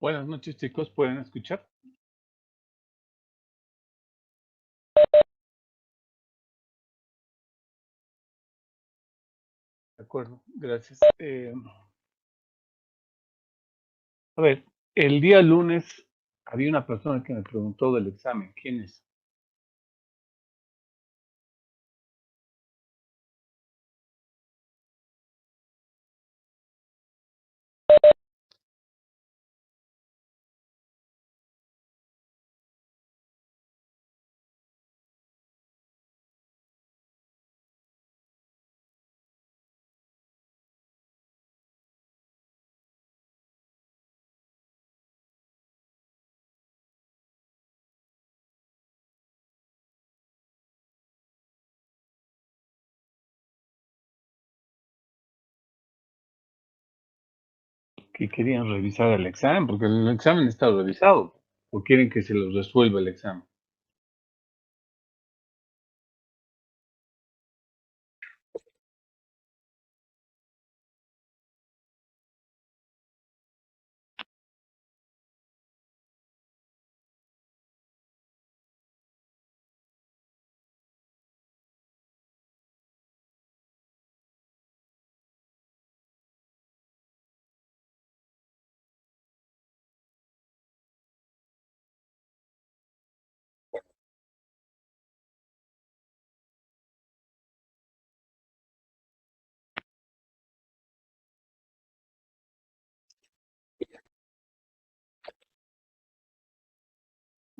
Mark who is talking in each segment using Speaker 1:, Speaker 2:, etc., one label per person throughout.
Speaker 1: Buenas noches, chicos. ¿Pueden escuchar? De acuerdo, gracias. A ver, el día lunes había una persona que me preguntó del examen. ¿Quién es? Que querían revisar el examen, porque el examen está revisado. ¿O quieren que se los resuelva el examen?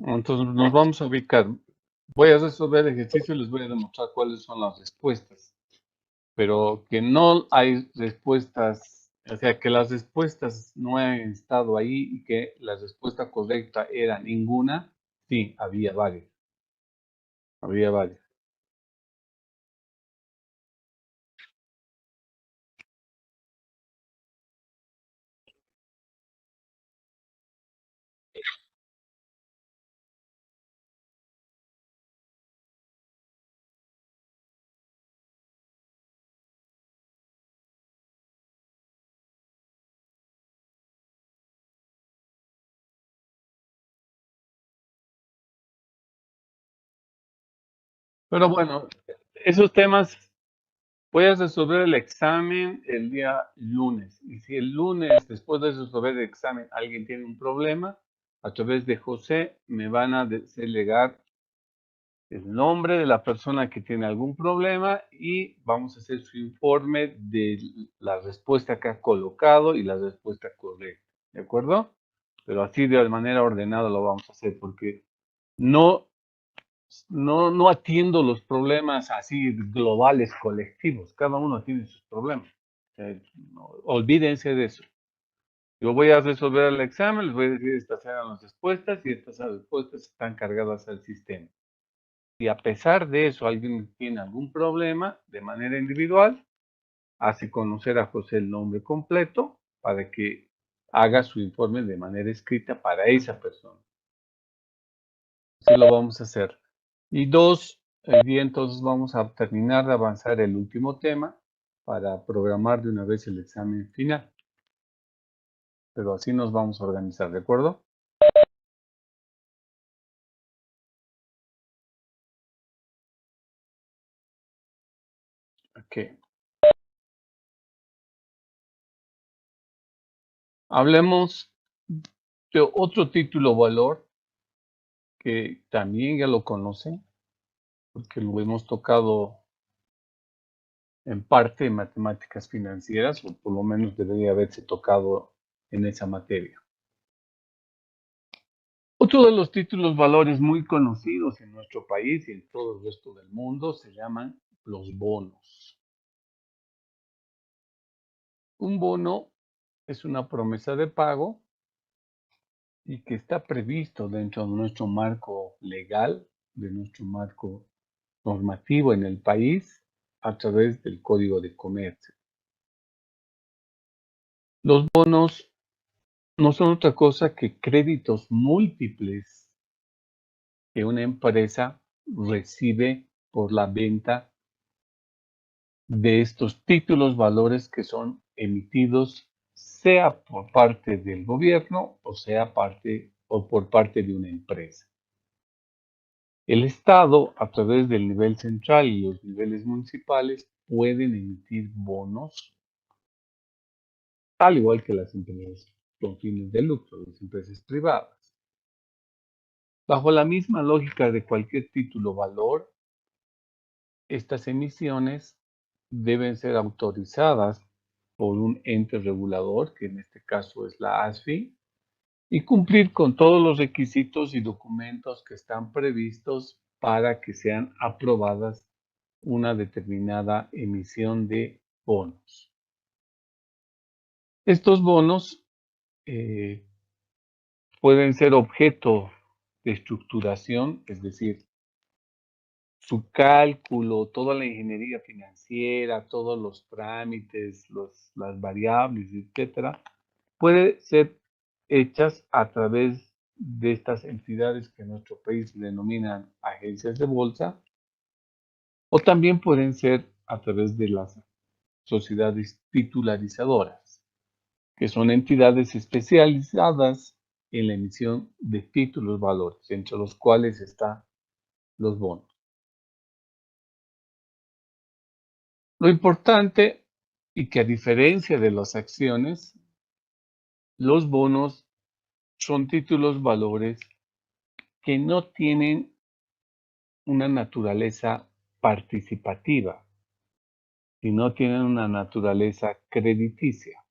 Speaker 1: Entonces nos vamos a ubicar. Voy a resolver el ejercicio y les voy a demostrar cuáles son las respuestas. Pero que no hay respuestas, o sea, que las respuestas no han estado ahí y que la respuesta correcta era ninguna. Sí, había varias. Había varias. Pero bueno, esos temas voy a resolver el examen el día lunes. Y si el lunes, después de resolver el examen, alguien tiene un problema, a través de José me van a hacer llegar el nombre de la persona que tiene algún problema y vamos a hacer su informe de la respuesta que ha colocado y la respuesta correcta. ¿De acuerdo? Pero así de manera ordenada lo vamos a hacer porque no no atiendo los problemas así globales, colectivos. Cada uno tiene sus problemas. Olvídense de eso. Yo voy a resolver el examen, les voy a decir estas eran las respuestas y estas respuestas están cargadas al sistema. Si a pesar de eso alguien tiene algún problema de manera individual, hace conocer a José el nombre completo para que haga su informe de manera escrita para esa persona. Así lo vamos a hacer. Y dos, el día entonces vamos a terminar de avanzar el último tema para programar de una vez el examen final. Pero así nos vamos a organizar, ¿de acuerdo? Ok. Hablemos de otro título valor que también ya lo conocen, porque lo hemos tocado en parte en matemáticas financieras, o por lo menos debería haberse tocado en esa materia. Otro de los títulos valores muy conocidos en nuestro país y en todo el resto del mundo se llaman los bonos. Un bono es una promesa de pago y que está previsto dentro de nuestro marco legal, de nuestro marco normativo en el país, a través del Código de Comercio. Los bonos no son otra cosa que créditos múltiples que una empresa recibe por la venta de estos títulos valores que son emitidos sea por parte del gobierno o sea por parte de una empresa. El Estado, a través del nivel central y los niveles municipales, pueden emitir bonos, al igual que las empresas con fines de lucro, las empresas privadas. Bajo la misma lógica de cualquier título valor, estas emisiones deben ser autorizadas por un ente regulador, que en este caso es la ASFI, y cumplir con todos los requisitos y documentos que están previstos para que sean aprobadas una determinada emisión de bonos. Estos bonos pueden ser objeto de estructuración, es decir, su cálculo, toda la ingeniería financiera, todos los trámites, las variables, etcétera, puede ser hechas a través de estas entidades que en nuestro país se denominan agencias de bolsa, o también pueden ser a través de las sociedades titularizadoras, que son entidades especializadas en la emisión de títulos valores, entre los cuales están los bonos. Lo importante, y que a diferencia de las acciones, los bonos son títulos valores que no tienen una naturaleza participativa y no tienen una naturaleza crediticia.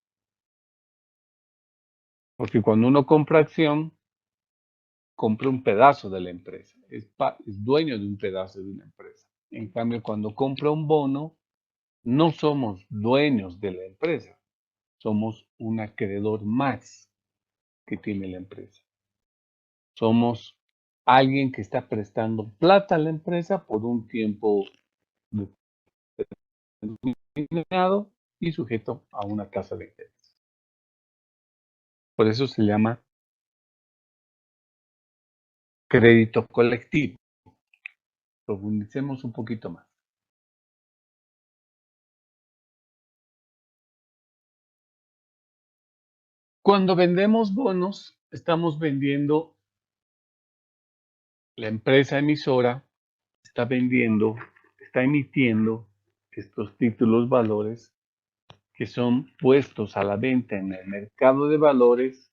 Speaker 1: Porque cuando uno compra acción, compra un pedazo de la empresa, es dueño de un pedazo de una empresa. En cambio, cuando compra un bono, no somos dueños de la empresa, somos un acreedor más que tiene la empresa. Somos alguien que está prestando plata a la empresa por un tiempo determinado y sujeto a una tasa de interés. Por eso se llama crédito colectivo. Profundicemos un poquito más. Cuando vendemos bonos, estamos vendiendo, la empresa emisora está emitiendo estos títulos valores que son puestos a la venta en el mercado de valores,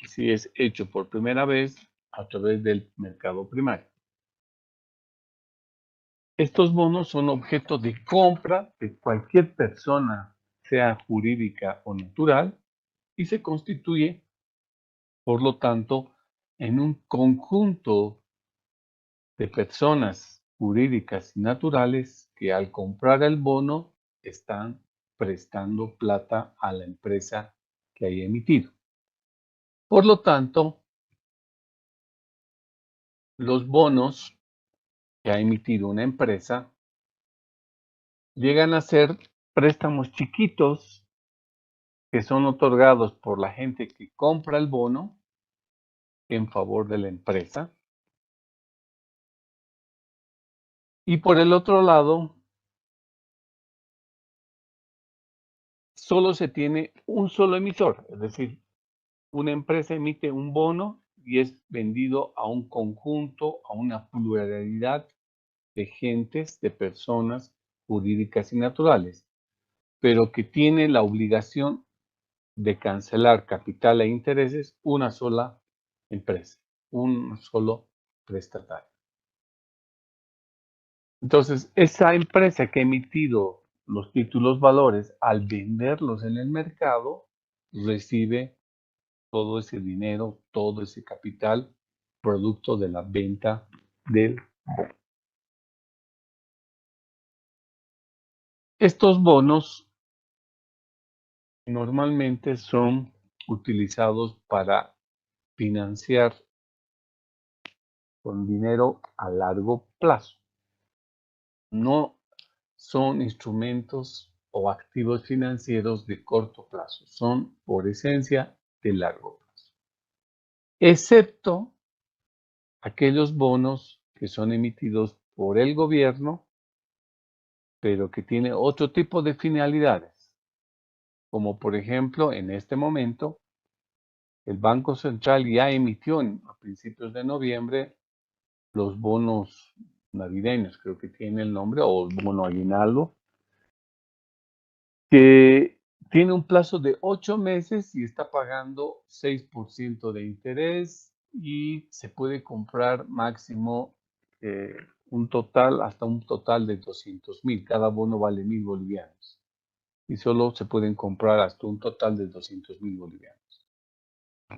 Speaker 1: si es hecho por primera vez a través del mercado primario. Estos bonos son objeto de compra de cualquier persona, sea jurídica o natural, y se constituye, por lo tanto, en un conjunto de personas jurídicas y naturales que al comprar el bono están prestando plata a la empresa que haya emitido. Por lo tanto, los bonos que ha emitido una empresa llegan a ser préstamos chiquitos que son otorgados por la gente que compra el bono en favor de la empresa. Y por el otro lado, solo se tiene un solo emisor, es decir, una empresa emite un bono y es vendido a un conjunto, a una pluralidad de gentes, de personas jurídicas y naturales, pero que tiene la obligación de cancelar capital e intereses una sola empresa, un solo prestatario. Entonces, esa empresa que ha emitido los títulos valores, al venderlos en el mercado, recibe todo ese dinero, todo ese capital, producto de la venta del bono. Estos bonos normalmente son utilizados para financiar con dinero a largo plazo. No son instrumentos o activos financieros de corto plazo, son por esencia de largo plazo. Excepto aquellos bonos que son emitidos por el gobierno, pero que tiene otro tipo de finalidades. como por ejemplo en este momento el Banco Central ya emitió a principios de noviembre los bonos navideños, creo que tiene el nombre, o el bono aguinaldo, que tiene un plazo de 8 meses y está pagando 6% de interés y se puede comprar máximo hasta un total de 200,000. Cada bono vale 1,000 bolivianos y solo se pueden comprar hasta un total de 200,000 bolivianos.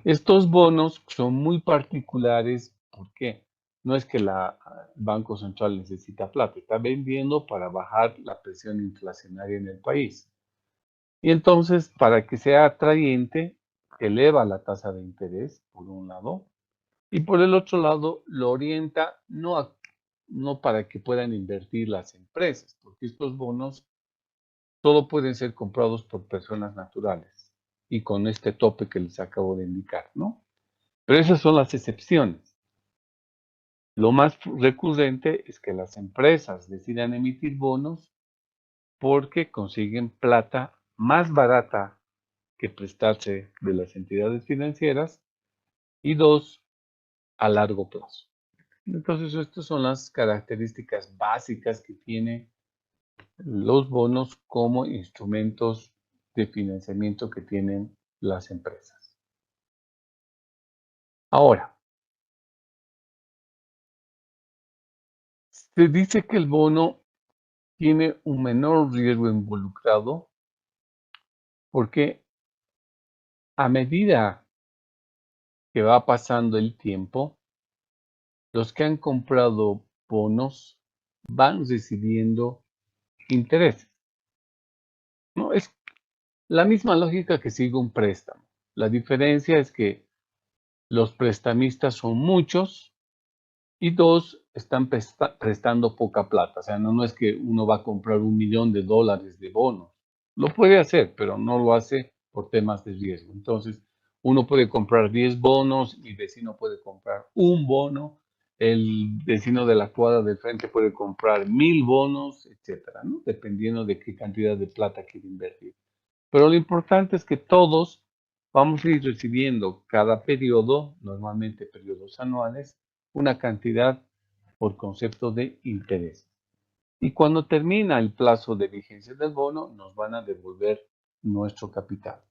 Speaker 1: Estos bonos son muy particulares porque no es que el Banco Central necesita plata, está vendiendo para bajar la presión inflacionaria en el país. Y entonces, para que sea atrayente, eleva la tasa de interés, por un lado, y por el otro lado, lo orienta no para que puedan invertir las empresas, porque estos bonos solo pueden ser comprados por personas naturales y con este tope que les acabo de indicar, ¿no? Pero esas son las excepciones. Lo más recurrente es que las empresas decidan emitir bonos porque consiguen plata más barata que prestarse de las entidades financieras y dos, a largo plazo. Entonces, estas son las características básicas que tienen los bonos como instrumentos de financiamiento que tienen las empresas. Ahora, se dice que el bono tiene un menor riesgo involucrado porque a medida que va pasando el tiempo, los que han comprado bonos van recibiendo intereses. No, es la misma lógica que sigue un préstamo. La diferencia es que los prestamistas son muchos y dos están prestando poca plata. O sea, no es que uno va a comprar $1,000,000 de bonos. Lo puede hacer, pero no lo hace por temas de riesgo. Entonces, uno puede comprar 10 bonos, mi vecino puede comprar un bono, el vecino de la cuadra del frente puede comprar 1,000 bonos, etcétera, ¿no? Dependiendo de qué cantidad de plata quiere invertir. Pero lo importante es que todos vamos a ir recibiendo cada periodo, normalmente periodos anuales, una cantidad por concepto de interés. Y cuando termina el plazo de vigencia del bono, nos van a devolver nuestro capital.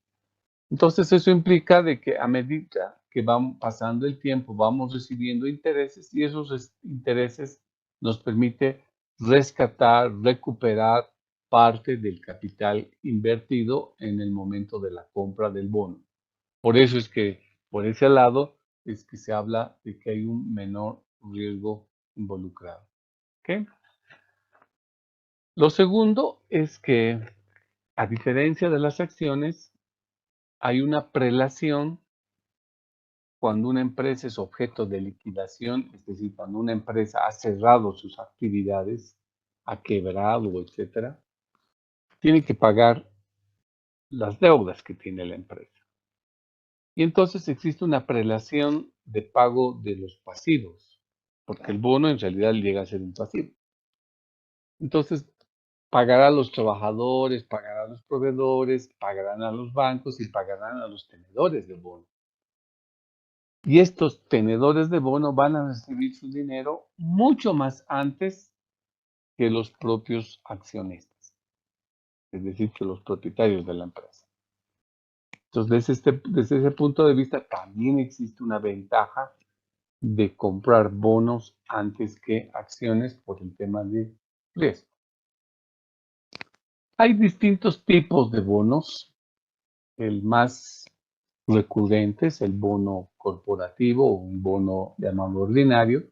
Speaker 1: Entonces, eso implica de que a medida que va pasando el tiempo, vamos recibiendo intereses y esos intereses nos permite rescatar, recuperar parte del capital invertido en el momento de la compra del bono. Por eso es que, por ese lado, es que se habla de que hay un menor riesgo involucrado. ¿Okay? Lo segundo es que, a diferencia de las acciones, hay una prelación cuando una empresa es objeto de liquidación, es decir, cuando una empresa ha cerrado sus actividades, ha quebrado, etcétera, tiene que pagar las deudas que tiene la empresa. Y entonces existe una prelación de pago de los pasivos, porque el bono en realidad llega a ser un pasivo. Entonces, pagará a los trabajadores, pagará a los proveedores, pagarán a los bancos y pagarán a los tenedores de bono. Y estos tenedores de bono van a recibir su dinero mucho más antes que los propios accionistas, es decir, que los propietarios de la empresa. Entonces, desde ese punto de vista, también existe una ventaja de comprar bonos antes que acciones por el tema de riesgo. Hay distintos tipos de bonos. El más recurrente es el bono corporativo o un bono llamado ordinario,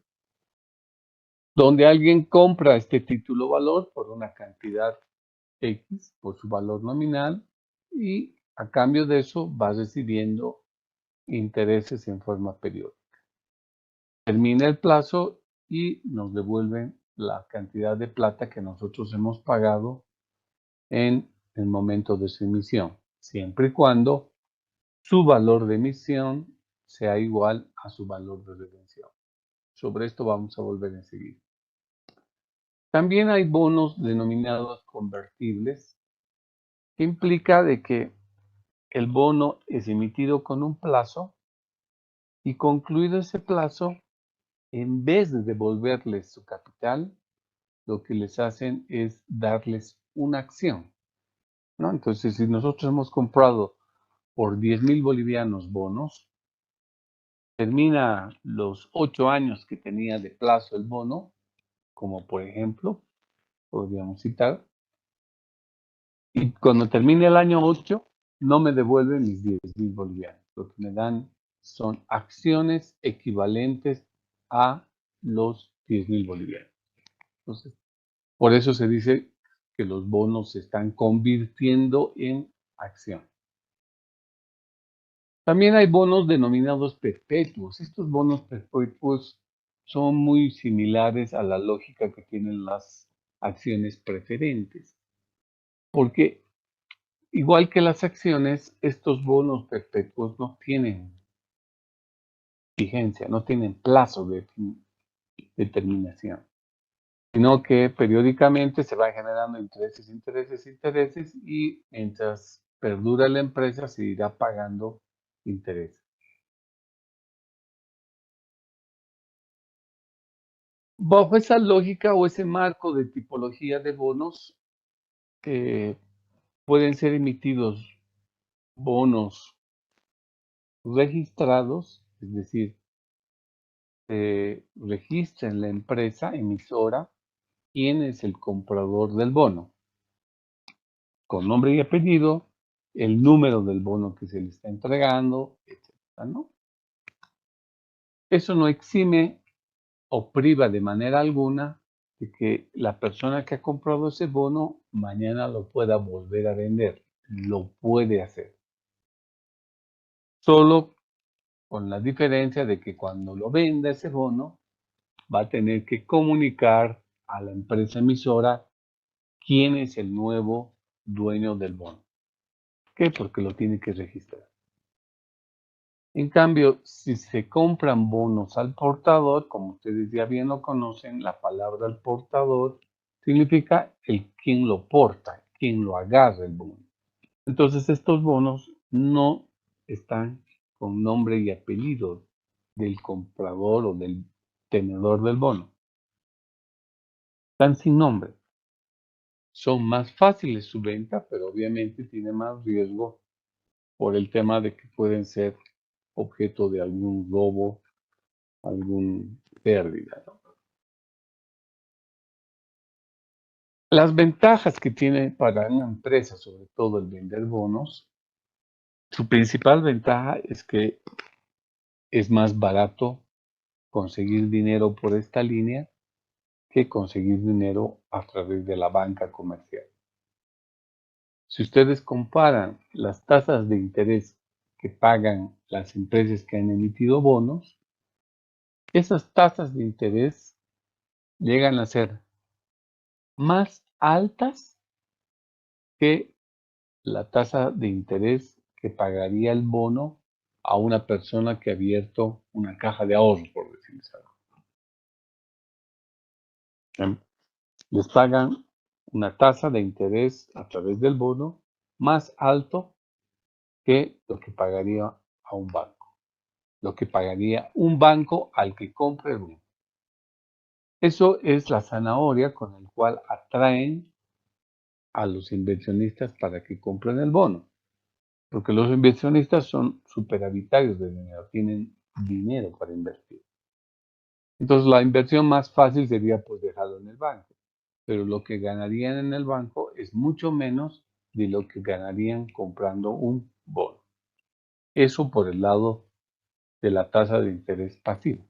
Speaker 1: donde alguien compra este título valor por una cantidad X, por su valor nominal, y a cambio de eso va recibiendo intereses en forma periódica. Termina el plazo y nos devuelven la cantidad de plata que nosotros hemos pagado en el momento de su emisión, siempre y cuando su valor de emisión sea igual a su valor de redención. Sobre esto vamos a volver enseguida. También hay bonos denominados convertibles, que implica de que el bono es emitido con un plazo y concluido ese plazo, en vez de devolverles su capital, lo que les hacen es darles una acción, ¿no? Entonces, si nosotros hemos comprado por 10,000 bolivianos bonos, termina los 8 años que tenía de plazo el bono, como por ejemplo, podríamos citar, y cuando termine el año 8, no me devuelven mis 10,000 bolivianos. Lo que me dan son acciones equivalentes a los 10,000 bolivianos. Entonces, por eso se dice que los bonos se están convirtiendo en acción. También hay bonos denominados perpetuos. Estos bonos perpetuos son muy similares a la lógica que tienen las acciones preferentes, porque igual que las acciones, estos bonos perpetuos no tienen vigencia, no tienen plazo de terminación, sino que periódicamente se van generando intereses, intereses, intereses y mientras perdura la empresa se irá pagando intereses. Bajo esa lógica o ese marco de tipología de bonos, pueden ser emitidos bonos registrados, es decir, se registra en la empresa emisora quién es el comprador del bono, con nombre y apellido, el número del bono que se le está entregando, etcétera, ¿no? Eso no exime o priva de manera alguna de que la persona que ha comprado ese bono mañana lo pueda volver a vender. Lo puede hacer. Solo con la diferencia de que cuando lo venda ese bono, va a tener que comunicar a la empresa emisora quién es el nuevo dueño del bono. ¿Por qué? Porque lo tiene que registrar. En cambio, si se compran bonos al portador, como ustedes ya bien lo conocen, la palabra al portador significa el quien lo porta, quien lo agarra el bono. Entonces, estos bonos no están con nombre y apellido del comprador o del tenedor del bono. Están sin nombre. Son más fáciles su venta, pero obviamente tiene más riesgo por el tema de que pueden ser objeto de algún robo, alguna pérdida, ¿no? Las ventajas que tiene para una empresa, sobre todo el vender bonos, su principal ventaja es que es más barato conseguir dinero por esta línea que conseguir dinero a través de la banca comercial. Si ustedes comparan las tasas de interés que pagan las empresas que han emitido bonos, esas tasas de interés llegan a ser más altas que la tasa de interés que pagaría el bono a una persona que ha abierto una caja de ahorro, por decirlo así. Les pagan una tasa de interés a través del bono más alto que lo que pagaría a un banco, lo que pagaría un banco al que compre el bono. Eso es la zanahoria con el cual atraen a los inversionistas para que compren el bono, porque los inversionistas son superavitarios de dinero, tienen dinero para invertir. Entonces la inversión más fácil sería pues dejarlo en el banco, pero lo que ganarían en el banco es mucho menos de lo que ganarían comprando un bono. Eso por el lado de la tasa de interés pasivo.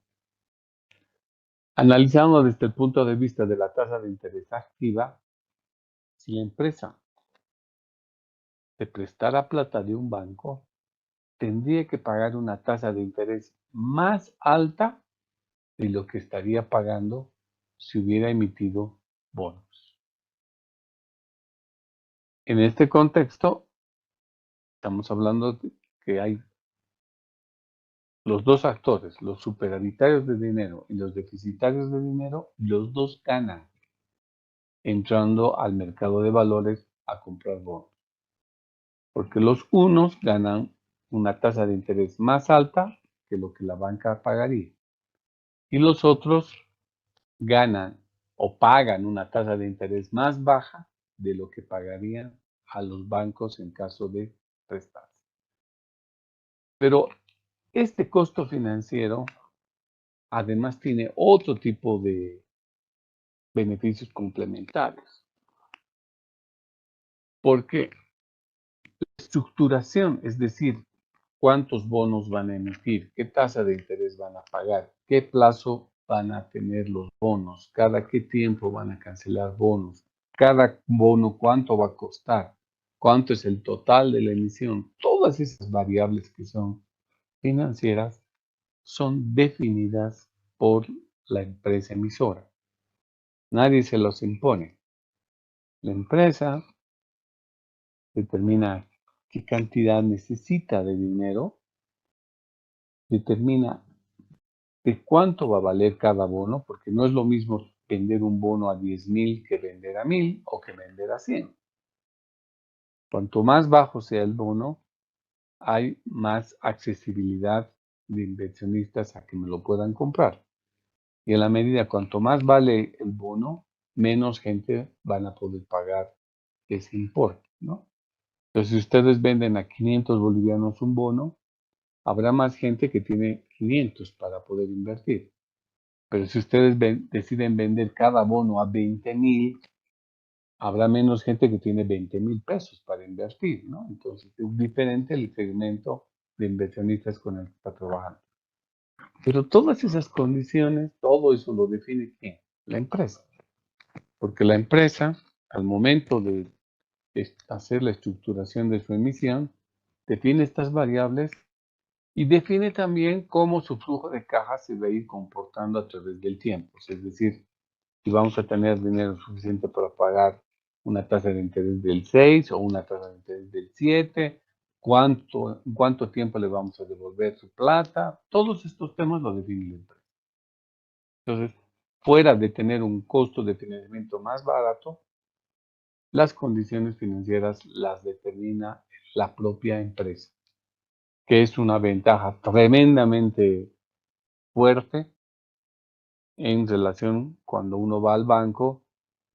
Speaker 1: Analizando desde el punto de vista de la tasa de interés activa, si la empresa te prestara plata de un banco, tendría que pagar una tasa de interés más alta de lo que estaría pagando si hubiera emitido bonos. En este contexto, estamos hablando de que hay los dos actores, los superavitarios de dinero y los deficitarios de dinero, los dos ganan entrando al mercado de valores a comprar bonos. porque los unos ganan una tasa de interés más alta que lo que la banca pagaría, y los otros ganan o pagan una tasa de interés más baja de lo que pagarían a los bancos en caso de prestar. Pero este costo financiero además tiene otro tipo de beneficios complementarios, porque estructuración, es decir, cuántos bonos van a emitir, qué tasa de interés van a pagar, qué plazo van a tener los bonos, cada qué tiempo van a cancelar bonos, cada bono cuánto va a costar, cuánto es el total de la emisión. Todas esas variables que son financieras son definidas por la empresa emisora. Nadie se los impone. La empresa determina qué cantidad necesita de dinero, determina de cuánto va a valer cada bono, porque no es lo mismo vender un bono a 10,000 que vender a 1,000 o que vender a 100. Cuanto más bajo sea el bono, hay más accesibilidad de inversionistas a que me lo puedan comprar. Y en la medida cuanto más vale el bono, menos gente van a poder pagar ese importe, ¿no? Entonces, si ustedes venden a 500 bolivianos un bono, habrá más gente que tiene 500 para poder invertir. Pero si ustedes deciden vender cada bono a 20,000, habrá menos gente que tiene 20,000 pesos para invertir, ¿no? Entonces, es diferente el segmento de inversionistas con el que está trabajando. Pero todas esas condiciones, todo eso lo define ¿quién? La empresa. Porque la empresa, al momento de hacer la estructuración de su emisión, define estas variables y define también cómo su flujo de caja se va a ir comportando a través del tiempo. Es decir, si vamos a tener dinero suficiente para pagar una tasa de interés del 6 o una tasa de interés del 7, cuánto tiempo le vamos a devolver su plata, todos estos temas lo define la empresa. Entonces, fuera de tener un costo de financiamiento más barato, las condiciones financieras las determina la propia empresa, que es una ventaja tremendamente fuerte en relación cuando uno va al banco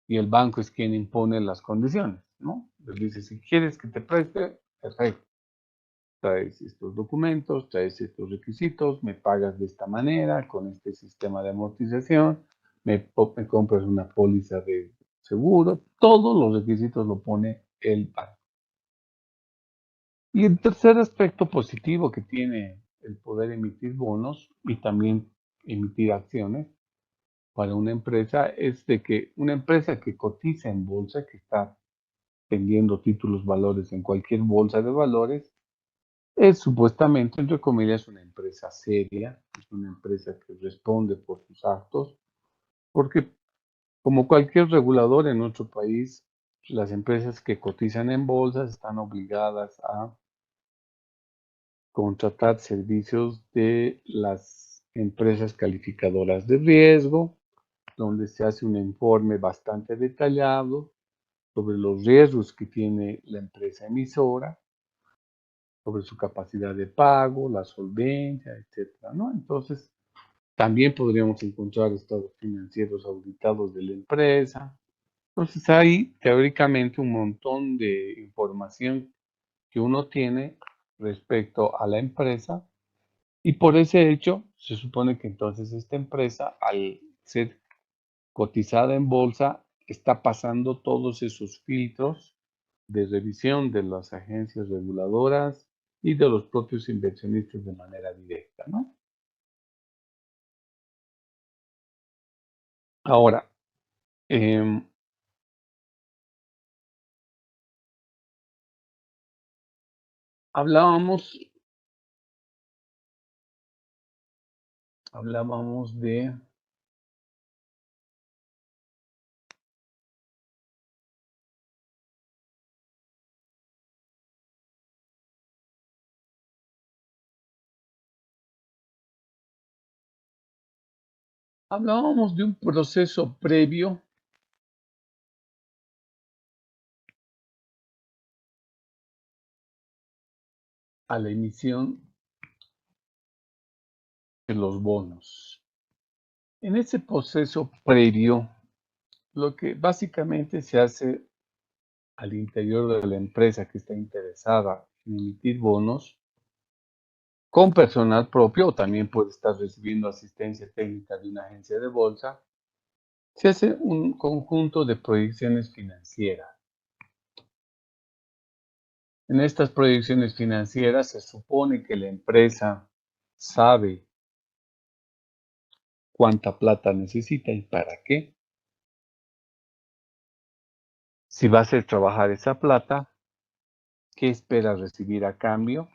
Speaker 1: y el banco es quien impone las condiciones, ¿no? Les dice, si quieres que te preste, perfecto, traes estos documentos, traes estos requisitos, me pagas de esta manera, con este sistema de amortización, me compras una póliza de seguro, todos los requisitos lo pone el banco. Y el tercer aspecto positivo que tiene el poder emitir bonos y también emitir acciones para una empresa es de que una empresa que cotiza en bolsa, que está vendiendo títulos valores en cualquier bolsa de valores, es supuestamente, entre comillas, una empresa seria, es una empresa que responde por sus actos, porque como cualquier regulador en nuestro país, las empresas que cotizan en bolsas están obligadas a contratar servicios de las empresas calificadoras de riesgo, donde se hace un informe bastante detallado sobre los riesgos que tiene la empresa emisora, sobre su capacidad de pago, la solvencia, etcétera, ¿no? Entonces, también podríamos encontrar estados financieros auditados de la empresa. Entonces, hay teóricamente un montón de información que uno tiene respecto a la empresa y por ese hecho se supone que entonces esta empresa, al ser cotizada en bolsa, está pasando todos esos filtros de revisión de las agencias reguladoras y de los propios inversionistas de manera directa, ¿no? Ahora, em, hablábamos, hablábamos de, hablábamos de un proceso previo a la emisión de los bonos. En ese proceso previo, lo que básicamente se hace al interior de la empresa que está interesada en emitir bonos, con personal propio, o también puede estar recibiendo asistencia técnica de una agencia de bolsa, se hace un conjunto de proyecciones financieras. En estas proyecciones financieras se supone que la empresa sabe cuánta plata necesita y para qué. Si va a hacer trabajar esa plata, ¿qué espera recibir a cambio?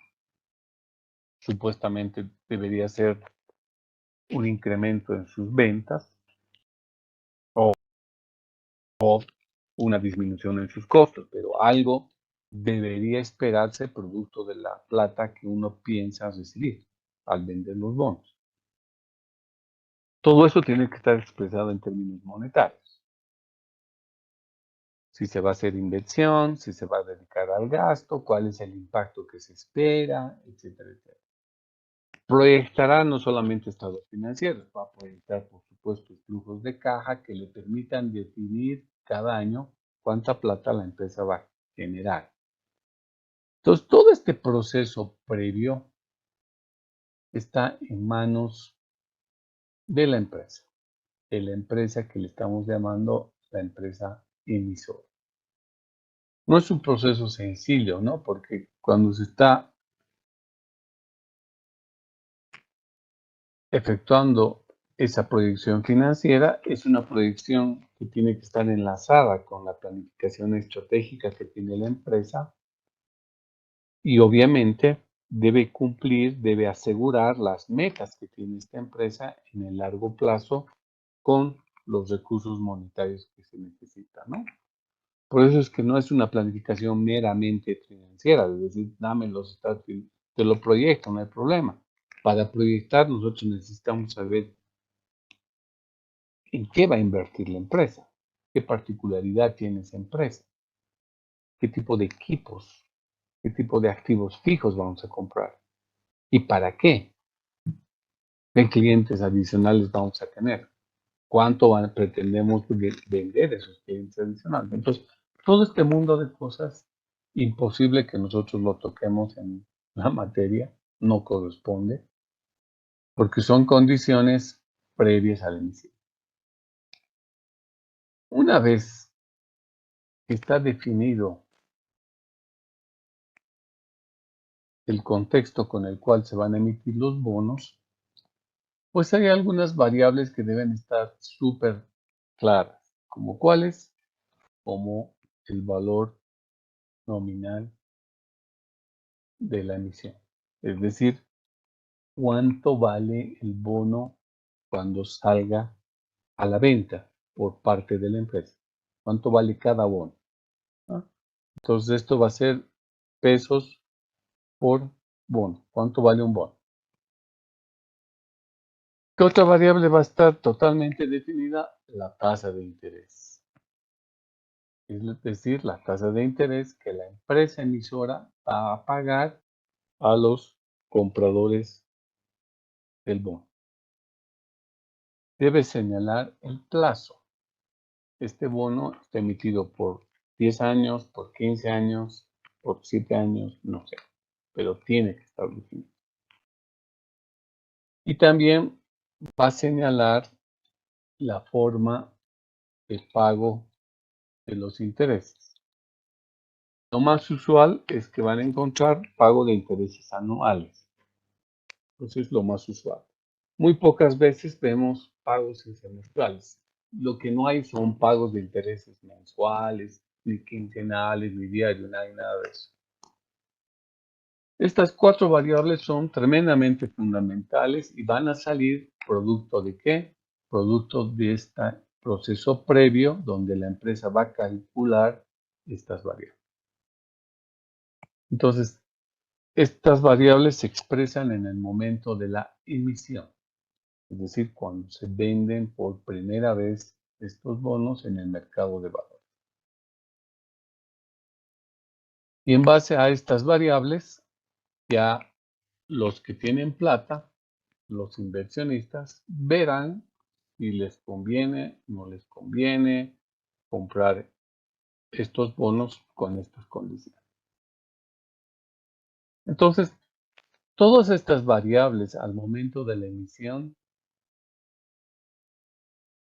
Speaker 1: Supuestamente debería ser un incremento en sus ventas o una disminución en sus costos, pero algo debería esperarse producto de la plata que uno piensa recibir al vender los bonos. Todo eso tiene que estar expresado en términos monetarios. Si se va a hacer inversión, si se va a dedicar al gasto, cuál es el impacto que se espera, etcétera, etcétera. Proyectará no solamente estados financieros, va a proyectar, por supuesto, flujos de caja que le permitan definir cada año cuánta plata la empresa va a generar. Entonces, todo este proceso previo está en manos de la empresa que le estamos llamando la empresa emisora. No es un proceso sencillo, ¿no? Porque cuando se está efectuando esa proyección financiera, es una proyección que tiene que estar enlazada con la planificación estratégica que tiene la empresa y obviamente debe cumplir, debe asegurar las metas que tiene esta empresa en el largo plazo con los recursos monetarios que se necesitan, ¿no? Por eso es que no es una planificación meramente financiera, es decir, dame los estados, te lo proyecto, no hay problema. Para proyectar nosotros necesitamos saber en qué va a invertir la empresa, qué particularidad tiene esa empresa, qué tipo de equipos, qué tipo de activos fijos vamos a comprar y para qué, qué clientes adicionales vamos a tener, cuánto pretendemos vender esos clientes adicionales. Entonces, todo este mundo de cosas, imposible que nosotros lo toquemos en la materia, no corresponde, porque son condiciones previas al inicio. Una vez que está definido el contexto con el cual se van a emitir los bonos, pues hay algunas variables que deben estar súper claras, como cuáles, como el valor nominal de la emisión. Es decir, cuánto vale el bono cuando salga a la venta por parte de la empresa. Cuánto vale cada bono, ¿no? Entonces esto va a ser pesos por bono. ¿Cuánto vale un bono? ¿Qué otra variable va a estar totalmente definida? La tasa de interés. Es decir, la tasa de interés que la empresa emisora va a pagar a los compradores del bono. Debe señalar el plazo. Este bono está emitido por 10 años, por 15 años, por 7 años, no sé, pero tiene que estar definido. Y también va a señalar la forma de pago de los intereses. Lo más usual es que van a encontrar pago de intereses anuales. Eso es lo más usual. Muy pocas veces vemos pagos semestrales. Lo que no hay son pagos de intereses mensuales, ni quincenales, ni diarios, no hay nada de eso. Estas cuatro variables son tremendamente fundamentales y van a salir producto de ¿qué? Producto de este proceso previo donde la empresa va a calcular estas variables. Entonces, estas variables se expresan en el momento de la emisión, es decir, cuando se venden por primera vez estos bonos en el mercado de valores. Y en base a estas variables, ya los que tienen plata, los inversionistas, verán si les conviene, no les conviene comprar estos bonos con estas condiciones. Entonces, todas estas variables al momento de la emisión,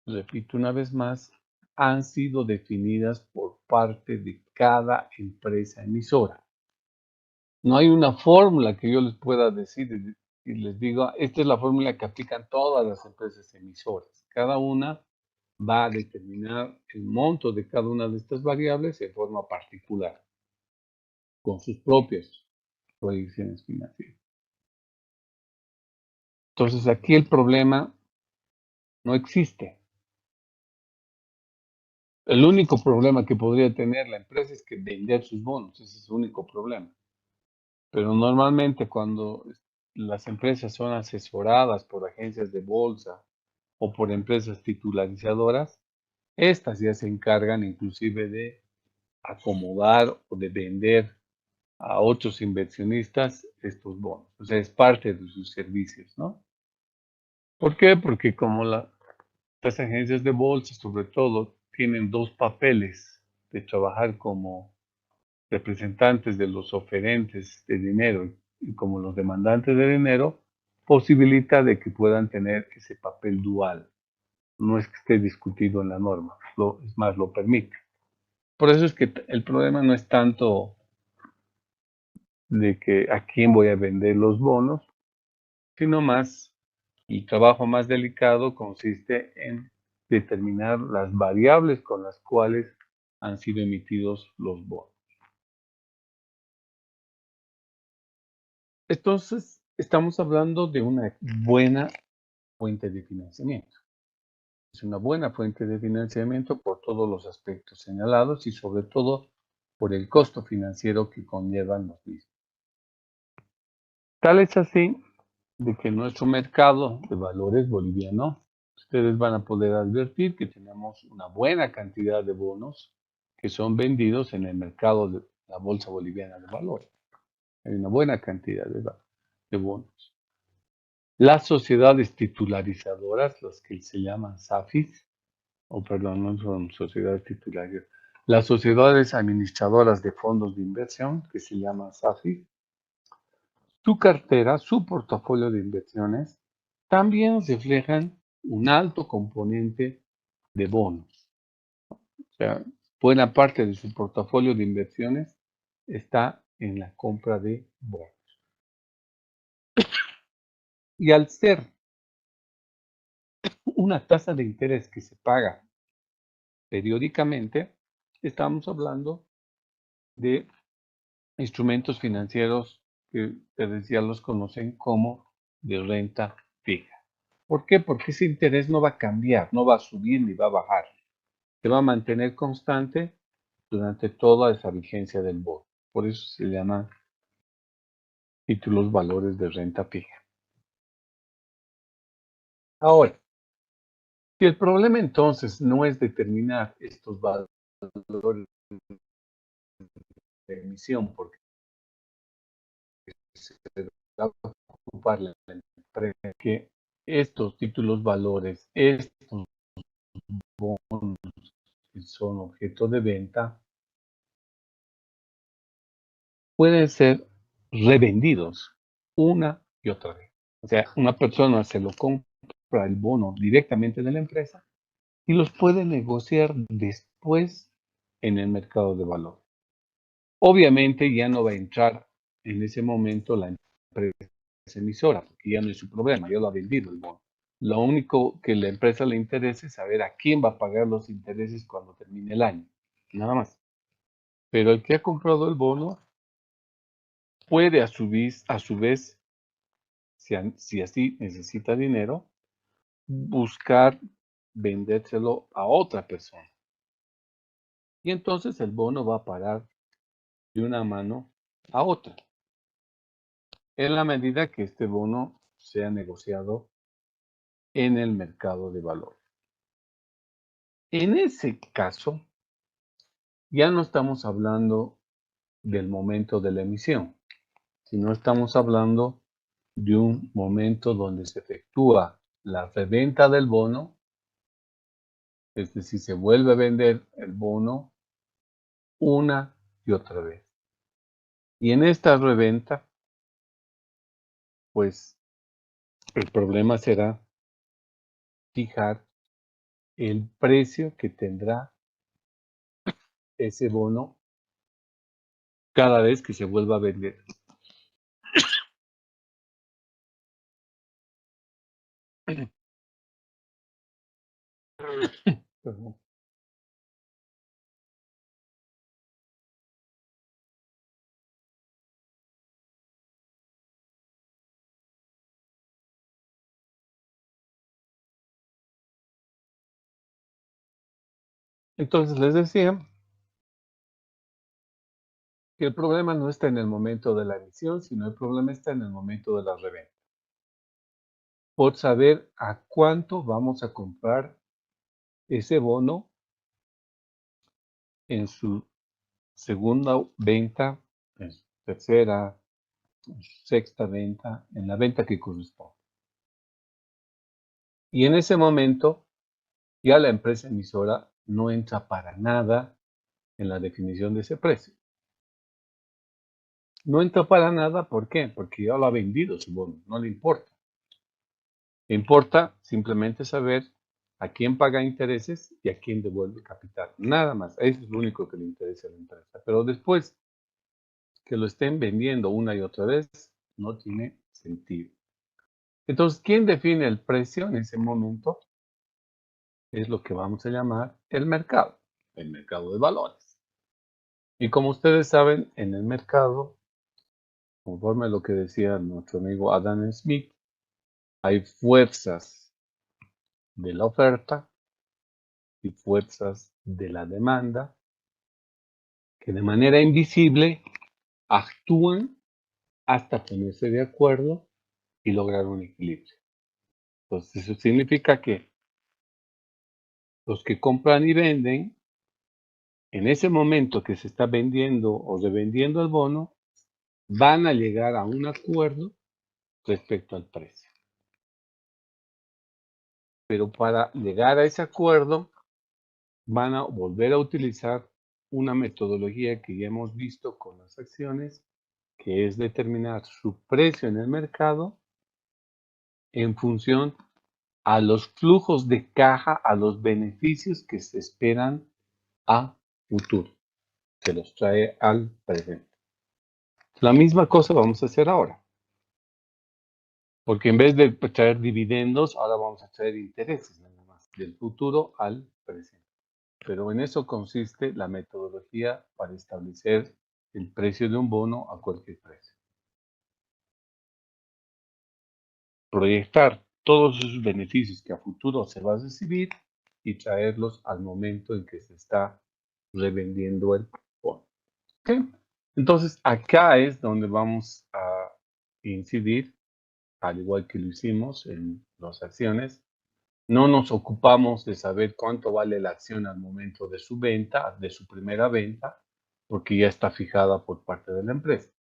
Speaker 1: repito una vez más, han sido definidas por parte de cada empresa emisora. No hay una fórmula que yo les pueda decir y les digo, esta es la fórmula que aplican todas las empresas emisoras. Cada una va a determinar el monto de cada una de estas variables de forma particular, con sus propias proyecciones financieras. Entonces aquí el problema no existe. El único problema que podría tener la empresa es que vender sus bonos, ese es su único problema. Pero normalmente cuando las empresas son asesoradas por agencias de bolsa o por empresas titularizadoras, estas ya se encargan inclusive de acomodar o de vender a otros inversionistas estos bonos. O sea, es parte de sus servicios, ¿no? ¿Por qué? Porque como las agencias de bolsa, sobre todo, tienen dos papeles de trabajar como representantes de los oferentes de dinero y como los demandantes de dinero, posibilita de que puedan tener ese papel dual. No es que esté discutido en la norma, es más, lo permite. Por eso es que el problema no es tanto de que a quién voy a vender los bonos, sino más, el trabajo más delicado consiste en determinar las variables con las cuales han sido emitidos los bonos. Entonces, estamos hablando de una buena fuente de financiamiento. Es una buena fuente de financiamiento por todos los aspectos señalados y sobre todo por el costo financiero que conllevan los mismos. Tal es así de que nuestro mercado de valores boliviano, ustedes van a poder advertir que tenemos una buena cantidad de bonos que son vendidos en el mercado de la Bolsa Boliviana de Valores. Hay una buena cantidad de bonos. Las sociedades titularizadoras, las que se llaman SAFIs, no son sociedades titularizadoras, las sociedades administradoras de fondos de inversión, que se llaman SAFIs, su cartera, su portafolio de inversiones, también reflejan un alto componente de bonos. O sea, buena parte de su portafolio de inversiones está en la compra de bonos. Y al ser una tasa de interés que se paga periódicamente, estamos hablando de instrumentos financieros que ustedes ya los conocen como de renta fija. ¿Por qué? Porque ese interés no va a cambiar, no va a subir ni va a bajar. Se va a mantener constante durante toda esa vigencia del bono. Por eso se llaman títulos valores de renta fija. Ahora, si el problema entonces no es determinar estos valores de emisión, porque se va a ocupar la empresa que estos títulos valores, estos bonos que son objeto de venta, pueden ser revendidos una y otra vez. O sea, una persona se lo compra el bono directamente de la empresa y los puede negociar después en el mercado de valor. Obviamente ya no va a entrar en ese momento la empresa emisora, porque ya no es su problema, ya lo ha vendido el bono. Lo único que la empresa le interesa es saber a quién va a pagar los intereses cuando termine el año, nada más. Pero el que ha comprado el bono puede a su vez, si así necesita dinero, buscar vendérselo a otra persona. Y entonces el bono va a parar de una mano a otra, en la medida que este bono sea negociado en el mercado de valor. En ese caso, ya no estamos hablando del momento de la emisión, sino estamos hablando de un momento donde se efectúa la reventa del bono, es decir, se vuelve a vender el bono una y otra vez. Y en esta reventa, pues el problema será fijar el precio que tendrá ese bono cada vez que se vuelva a vender. Perdón. Entonces les decía que el problema no está en el momento de la emisión, sino el problema está en el momento de la reventa. Por saber a cuánto vamos a comprar ese bono en su segunda venta, en su tercera, en su sexta venta, en la venta que corresponde. Y en ese momento ya la empresa emisora no entra para nada en la definición de ese precio. No entra para nada, ¿por qué? Porque ya lo ha vendido su bono, no le importa. Le importa simplemente saber a quién paga intereses y a quién devuelve capital. Nada más, eso es lo único que le interesa a la empresa. Pero después que lo estén vendiendo una y otra vez, no tiene sentido. Entonces, ¿quién define el precio en ese momento? Es lo que vamos a llamar el mercado de valores. Y como ustedes saben, en el mercado, conforme a lo que decía nuestro amigo Adam Smith, hay fuerzas de la oferta y fuerzas de la demanda que de manera invisible actúan hasta ponerse de acuerdo y lograr un equilibrio. Entonces, eso significa que los que compran y venden, en ese momento que se está vendiendo o revendiendo el bono, van a llegar a un acuerdo respecto al precio. Pero para llegar a ese acuerdo, van a volver a utilizar una metodología que ya hemos visto con las acciones, que es determinar su precio en el mercado en función a los flujos de caja, a los beneficios que se esperan a futuro. Se los trae al presente. La misma cosa vamos a hacer ahora. Porque en vez de traer dividendos, ahora vamos a traer intereses nada más, del futuro al presente. Pero en eso consiste la metodología para establecer el precio de un bono a cualquier precio. Proyectar todos esos beneficios que a futuro se va a recibir y traerlos al momento en que se está revendiendo el bono. ¿Okay? Entonces, acá es donde vamos a incidir, al igual que lo hicimos en las acciones. No nos ocupamos de saber cuánto vale la acción al momento de su venta, de su primera venta, porque ya está fijada por parte de la empresa.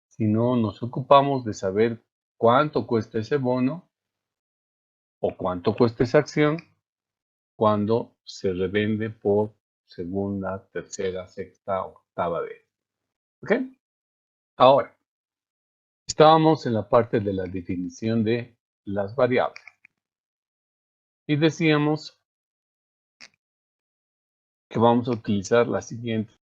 Speaker 1: Sino nos ocupamos de saber cuánto cuesta ese bono o cuánto cuesta esa acción cuando se revende por segunda, tercera, sexta, octava vez. ¿Ok? Ahora, estábamos en la parte de la definición de las variables. Y decíamos que vamos a utilizar las siguientes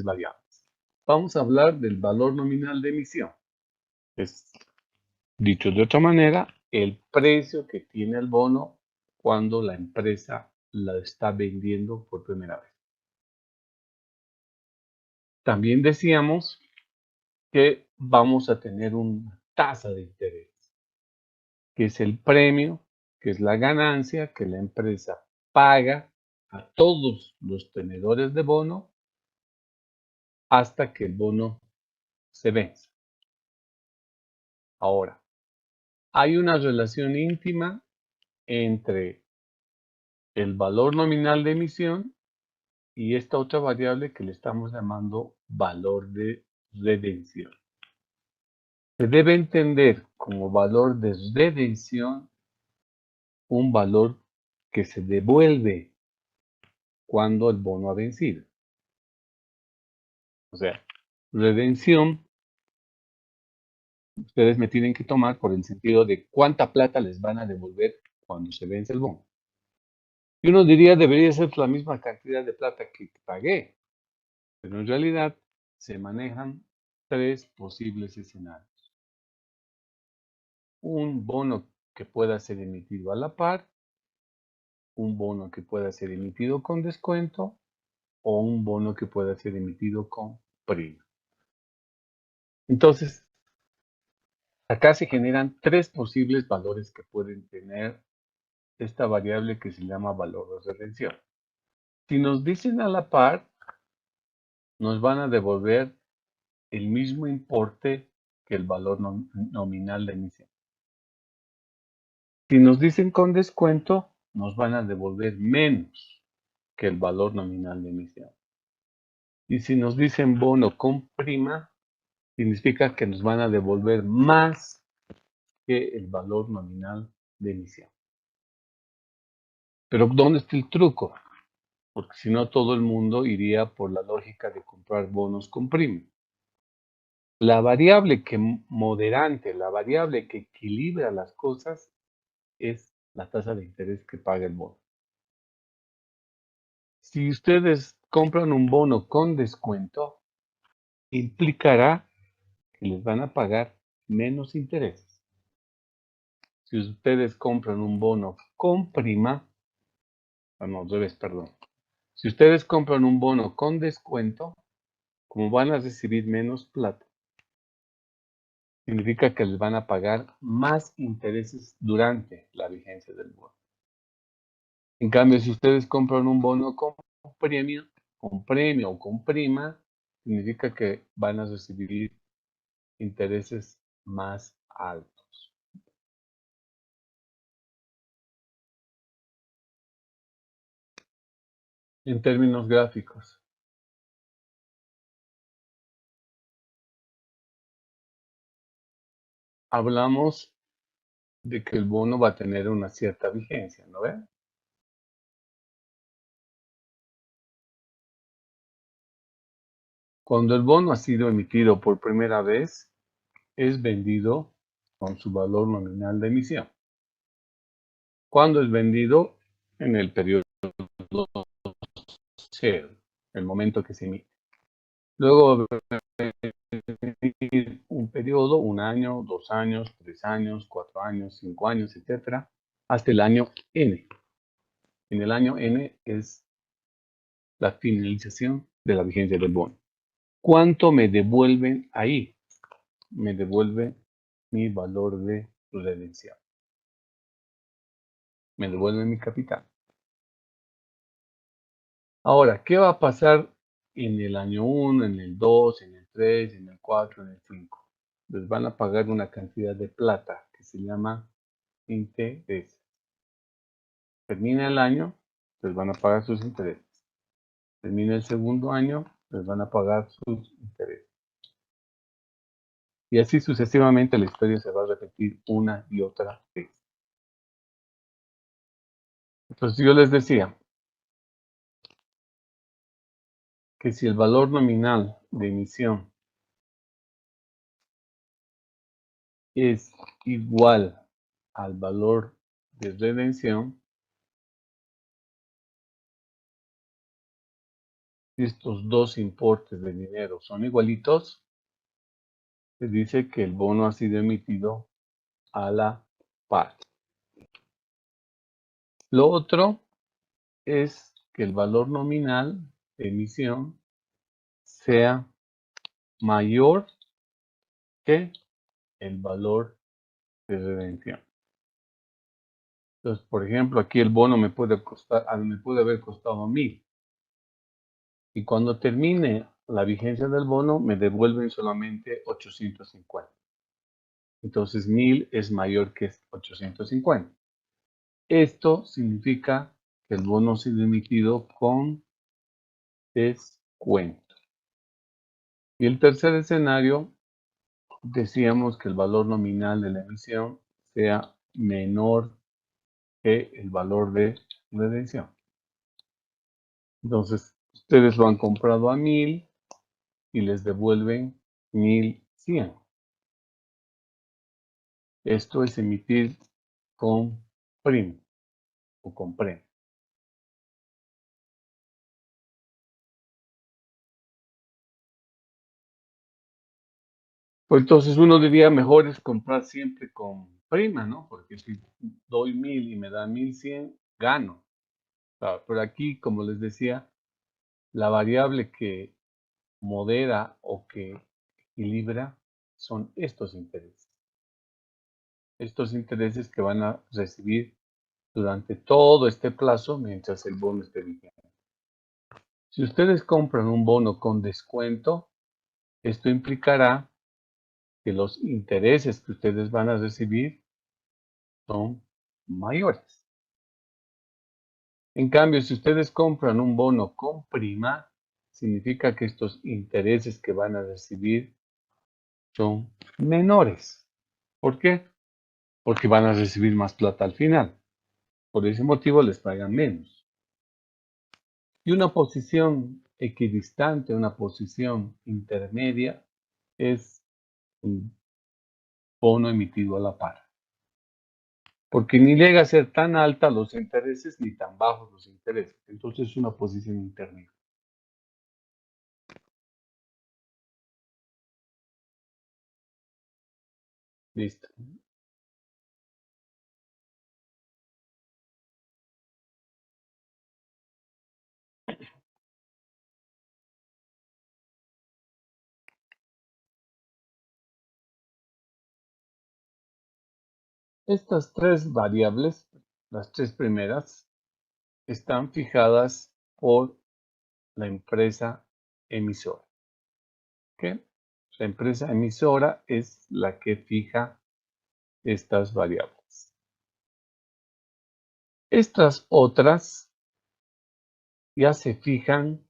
Speaker 1: variables. Vamos a hablar del valor nominal de emisión. Es, dicho de otra manera, el precio que tiene el bono cuando la empresa la está vendiendo por primera vez. También decíamos que vamos a tener una tasa de interés, que es el premio, que es la ganancia que la empresa paga a todos los tenedores de bono hasta que el bono se vence. Ahora, hay una relación íntima entre el valor nominal de emisión y esta otra variable que le estamos llamando valor de redención. Se debe entender como valor de redención un valor que se devuelve cuando el bono ha vencido. O sea, redención, ustedes me tienen que tomar por el sentido de cuánta plata les van a devolver cuando se vence el bono. Y uno diría, debería ser la misma cantidad de plata que pagué, pero en realidad se manejan tres posibles escenarios. Un bono que pueda ser emitido a la par, un bono que pueda ser emitido con descuento o un bono que pueda ser emitido con prima. Entonces, acá se generan tres posibles valores que pueden tener esta variable que se llama valor de redención. Si nos dicen a la par, nos van a devolver el mismo importe que el valor nominal de emisión. Si nos dicen con descuento, nos van a devolver menos que el valor nominal de emisión. Y si nos dicen bono con prima, significa que nos van a devolver más que el valor nominal de emisión. Pero ¿dónde está el truco? Porque si no, todo el mundo iría por la lógica de comprar bonos con prima. La variable que moderante, la variable que equilibra las cosas es la tasa de interés que paga el bono. Si ustedes compran un bono con descuento, implicará que les van a pagar menos intereses. Si ustedes compran un bono con prima, no, al revés, perdón. Si ustedes compran un bono con descuento, como van a recibir menos plata, significa que les van a pagar más intereses durante la vigencia del bono. En cambio, si ustedes compran un bono con premio o con prima, significa que van a recibir intereses más altos. En términos gráficos, hablamos de que el bono va a tener una cierta vigencia, ¿no ven? Cuando el bono ha sido emitido por primera vez, es vendido con su valor nominal de emisión. ¿Cuándo es vendido? En el periodo cero, el momento que se emite. Luego un periodo, 1 año, 2 años, 3 años, 4 años, 5 años, etcétera, hasta el año N. En el año N es la finalización de la vigencia del bono. ¿Cuánto me devuelven ahí? Me devuelve mi valor de redención. Me devuelve mi capital. Ahora, ¿qué va a pasar en el año 1, en el 2, en el 3, en el 4, en el 5? Les van a pagar una cantidad de plata que se llama interés. Termina el año, les van a pagar sus intereses. Termina el segundo año, les van a pagar sus intereses. Y así sucesivamente la historia se va a repetir una y otra vez. Entonces yo les decía que si el valor nominal de emisión es igual al valor de redención, si estos dos importes de dinero son igualitos, se dice que el bono ha sido emitido a la par. Lo otro es que el valor nominal de emisión sea mayor que el valor de redención. Entonces, por ejemplo, aquí el bono me puede haber costado 1000. Y cuando termine la vigencia del bono, me devuelven solamente 850. Entonces, 1000 es mayor que 850. Esto significa que el bono ha sido emitido con descuento. Y el tercer escenario decíamos que el valor nominal de la emisión sea menor que el valor de redención. Entonces, ustedes lo han comprado a 1000 y les devuelven 1100. Esto es emitir con PRIM o con PREM. Pues entonces uno diría mejor es comprar siempre con prima, ¿no? Porque si doy 1000 y me da 1100, gano. Claro, pero aquí, como les decía, la variable que modera o que equilibra son estos intereses. Estos intereses que van a recibir durante todo este plazo mientras el bono esté vigente. Si ustedes compran un bono con descuento, esto implicará que los intereses que ustedes van a recibir son mayores. En cambio, si ustedes compran un bono con prima, significa que estos intereses que van a recibir son menores. ¿Por qué? Porque van a recibir más plata al final. Por ese motivo les pagan menos. Y una posición equidistante, una posición intermedia, es un bono emitido a la par. Porque ni llega a ser tan alta los intereses ni tan bajos los intereses. Entonces es una posición intermedia. Listo. Estas tres variables, las tres primeras, están fijadas por la empresa emisora. ¿Ok? La empresa emisora es la que fija estas variables. Estas otras ya se fijan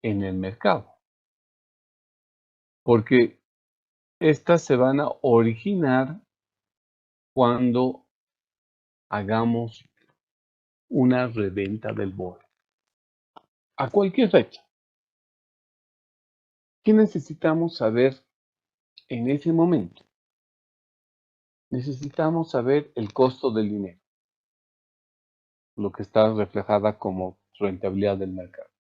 Speaker 1: en el mercado, porque estas se van a originar cuando hagamos una reventa del bono. A cualquier fecha. ¿Qué necesitamos saber en ese momento? Necesitamos saber el costo del dinero, lo que está reflejada como rentabilidad del mercado.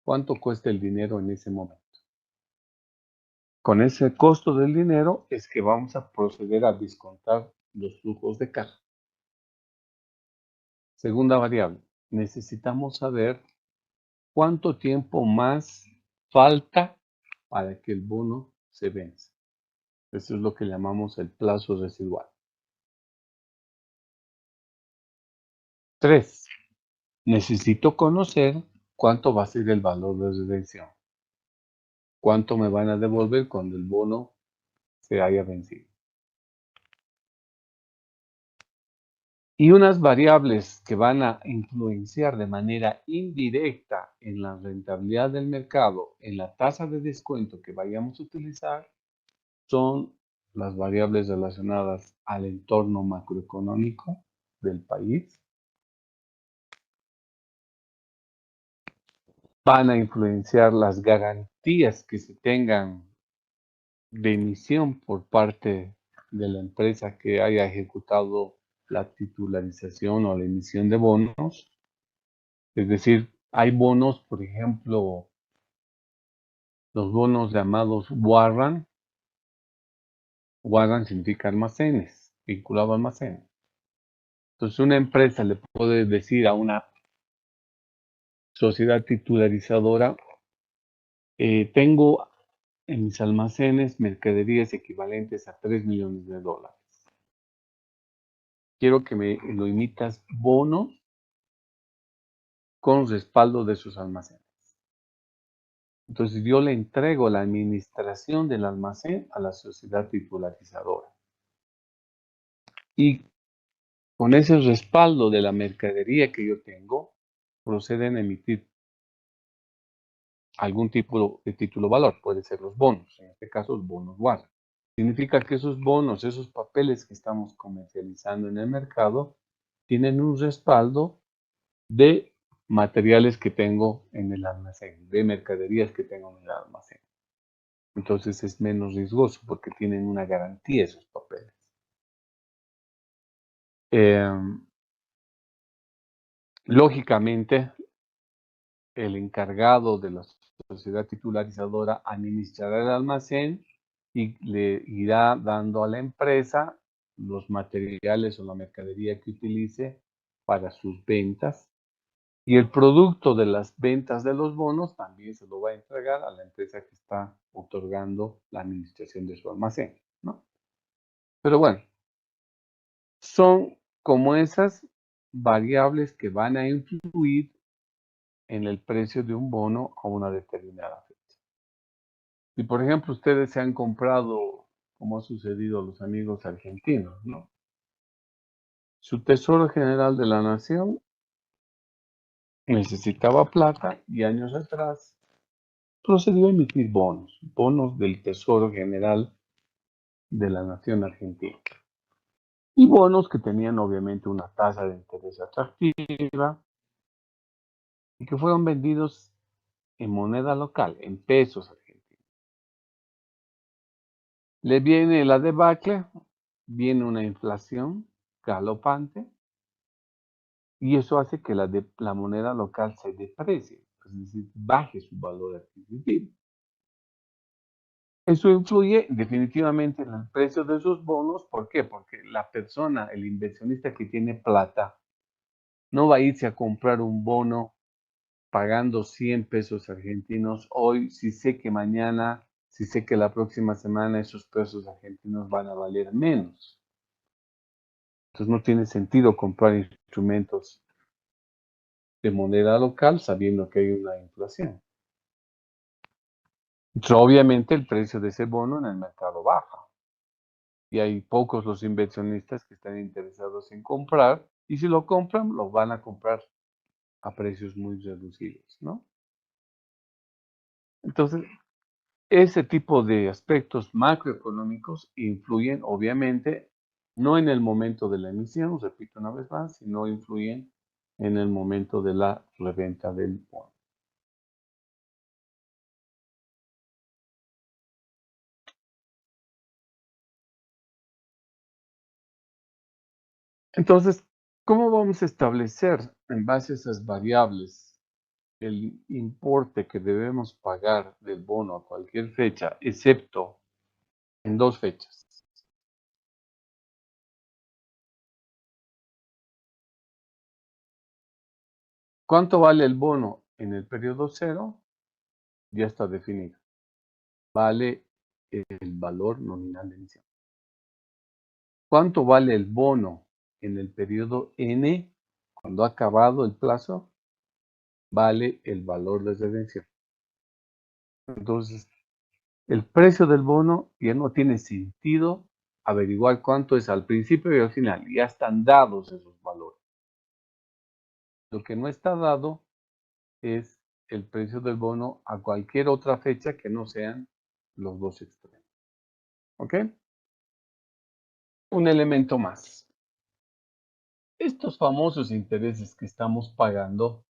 Speaker 1: ¿Cuánto cuesta el dinero en ese momento? Con ese costo del dinero es que vamos a proceder a descontar los flujos de caja. Segunda variable, necesitamos saber cuánto tiempo más falta para que el bono se vence. Eso es lo que llamamos el plazo residual. 3. Necesito conocer cuánto va a ser el valor de redención. Cuánto me van a devolver cuando el bono se haya vencido. Y unas variables que van a influenciar de manera indirecta en la rentabilidad del mercado, en la tasa de descuento que vayamos a utilizar, son las variables relacionadas al entorno macroeconómico del país. Van a influenciar las garantías que se tengan de emisión por parte de la empresa que haya ejecutado la titularización o la emisión de bonos. Es decir, hay bonos, por ejemplo, los bonos llamados warrant. Warrant significa almacenes, vinculado a almacenes. Entonces, una empresa le puede decir a una sociedad titularizadora, tengo en mis almacenes mercaderías equivalentes a 3 millones de dólares. Quiero que me lo emitas bonos con respaldo de sus almacenes. Entonces yo le entrego la administración del almacén a la sociedad titularizadora. Y con ese respaldo de la mercadería que yo tengo, proceden a emitir algún tipo de título valor, puede ser los bonos, en este caso los bonos guarda. Significa que esos bonos, esos papeles que estamos comercializando en el mercado, tienen un respaldo de materiales que tengo en el almacén, de mercaderías que tengo en el almacén. Entonces es menos riesgoso porque tienen una garantía esos papeles. Lógicamente, el encargado de la sociedad titularizadora administrará el almacén y le irá dando a la empresa los materiales o la mercadería que utilice para sus ventas. Y el producto de las ventas de los bonos también se lo va a entregar a la empresa que está otorgando la administración de su almacén, ¿no? Pero bueno, son como esas variables que van a influir en el precio de un bono a una determinada fecha. Si por ejemplo ustedes se han comprado, como ha sucedido a los amigos argentinos, ¿no? Su Tesoro General de la Nación necesitaba plata y años atrás procedió a emitir bonos del Tesoro General de la Nación Argentina. Y bonos que tenían obviamente una tasa de interés atractiva y que fueron vendidos en moneda local, en pesos argentinos. Le viene la debacle, viene una inflación galopante y eso hace que la moneda local se deprecie, es decir, baje su valor adquisitivo. Eso influye definitivamente en el precio de esos bonos. ¿Por qué? Porque la persona, el inversionista que tiene plata, no va a irse a comprar un bono pagando 100 pesos argentinos hoy, si sé que mañana, si sé que la próxima semana esos pesos argentinos van a valer menos. Entonces no tiene sentido comprar instrumentos de moneda local sabiendo que hay una inflación. Entonces, obviamente el precio de ese bono en el mercado baja. Y hay pocos los inversionistas que están interesados en comprar, y si lo compran, lo van a comprar a precios muy reducidos, ¿no? Entonces, ese tipo de aspectos macroeconómicos influyen, obviamente, no en el momento de la emisión, repito una vez más, sino influyen en el momento de la reventa del bono. Entonces, ¿cómo vamos a establecer en base a esas variables el importe que debemos pagar del bono a cualquier fecha, excepto en dos fechas? ¿Cuánto vale el bono en el periodo cero? Ya está definido. Vale el valor nominal de emisión. ¿Cuánto vale el bono en el periodo N? Cuando ha acabado el plazo, vale el valor de redención. Entonces, el precio del bono ya no tiene sentido averiguar cuánto es al principio y al final. Ya están dados esos valores. Lo que no está dado es el precio del bono a cualquier otra fecha que no sean los dos extremos. ¿Ok? Un elemento más. Estos famosos intereses que estamos pagando,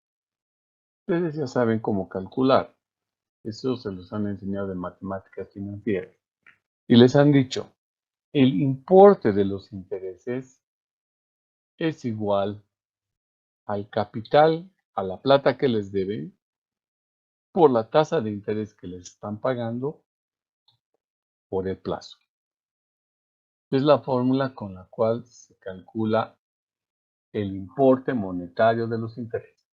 Speaker 1: ustedes ya saben cómo calcular. Eso se los han enseñado en matemáticas financieras. Y les han dicho, el importe de los intereses es igual al capital, a la plata que les deben, por la tasa de interés que les están pagando por el plazo. Es la fórmula con la cual se calcula el importe monetario de los intereses.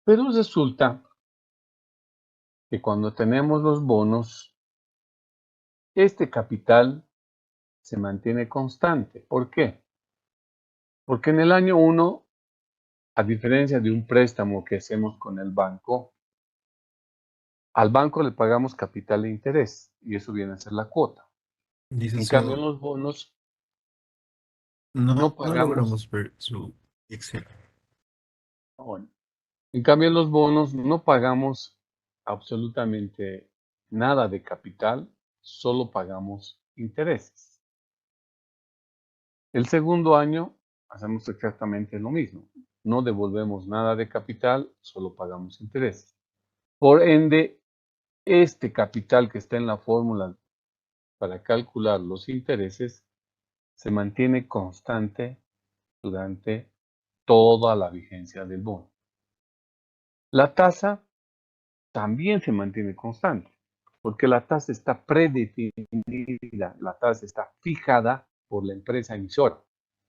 Speaker 1: Pero resulta que cuando tenemos los bonos, este capital se mantiene constante. ¿Por qué? Porque en el año 1, a diferencia de un préstamo que hacemos con el banco, al banco le pagamos capital e interés y eso viene a ser la cuota. En cambio, en
Speaker 2: Licenciado,
Speaker 1: los bonos no
Speaker 2: no
Speaker 1: pagamos.
Speaker 2: logramos ver su Excel.
Speaker 1: Bueno, En cambio, los bonos no pagamos absolutamente nada de capital, solo pagamos intereses. El segundo año hacemos exactamente lo mismo. No devolvemos nada de capital, solo pagamos intereses. Por ende, este capital que está en la fórmula para calcular los intereses se mantiene constante durante toda la vigencia del bono. La tasa también se mantiene constante, porque la tasa está predefinida, la tasa está fijada por la empresa emisora,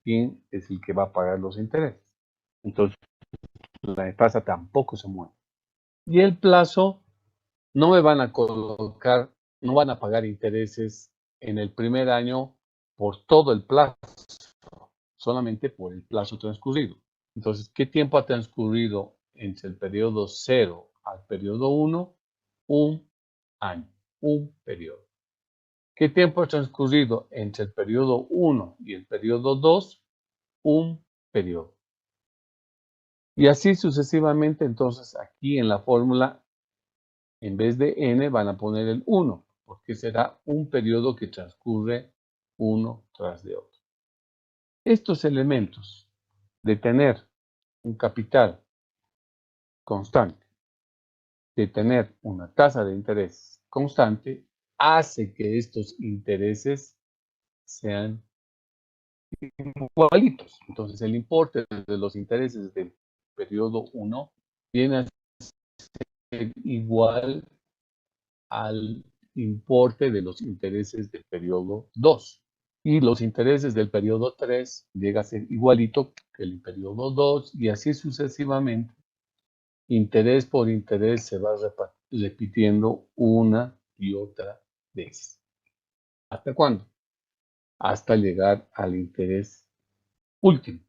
Speaker 1: quien es el que va a pagar los intereses. Entonces, la tasa tampoco se mueve. Y el plazo, no me van a colocar, no van a pagar intereses en el primer año por todo el plazo, solamente por el plazo transcurrido. Entonces, ¿qué tiempo ha transcurrido entre el periodo 0 al periodo 1? Un año, un periodo. ¿Qué tiempo ha transcurrido entre el periodo 1 y el periodo 2? Un periodo. Y así sucesivamente, entonces aquí en la fórmula, en vez de n, van a poner el 1, porque será un periodo que transcurre uno tras de otro. Estos elementos de tener un capital constante, de tener una tasa de interés constante, hace que estos intereses sean igualitos. Entonces, el importe de los intereses del periodo 1 viene a ser igual al importe de los intereses del periodo 2. Y los intereses del periodo 3 llega a ser igualito que el periodo 2 y así sucesivamente. Interés por interés se va repitiendo una y otra vez. ¿Hasta cuándo? Hasta llegar al interés último,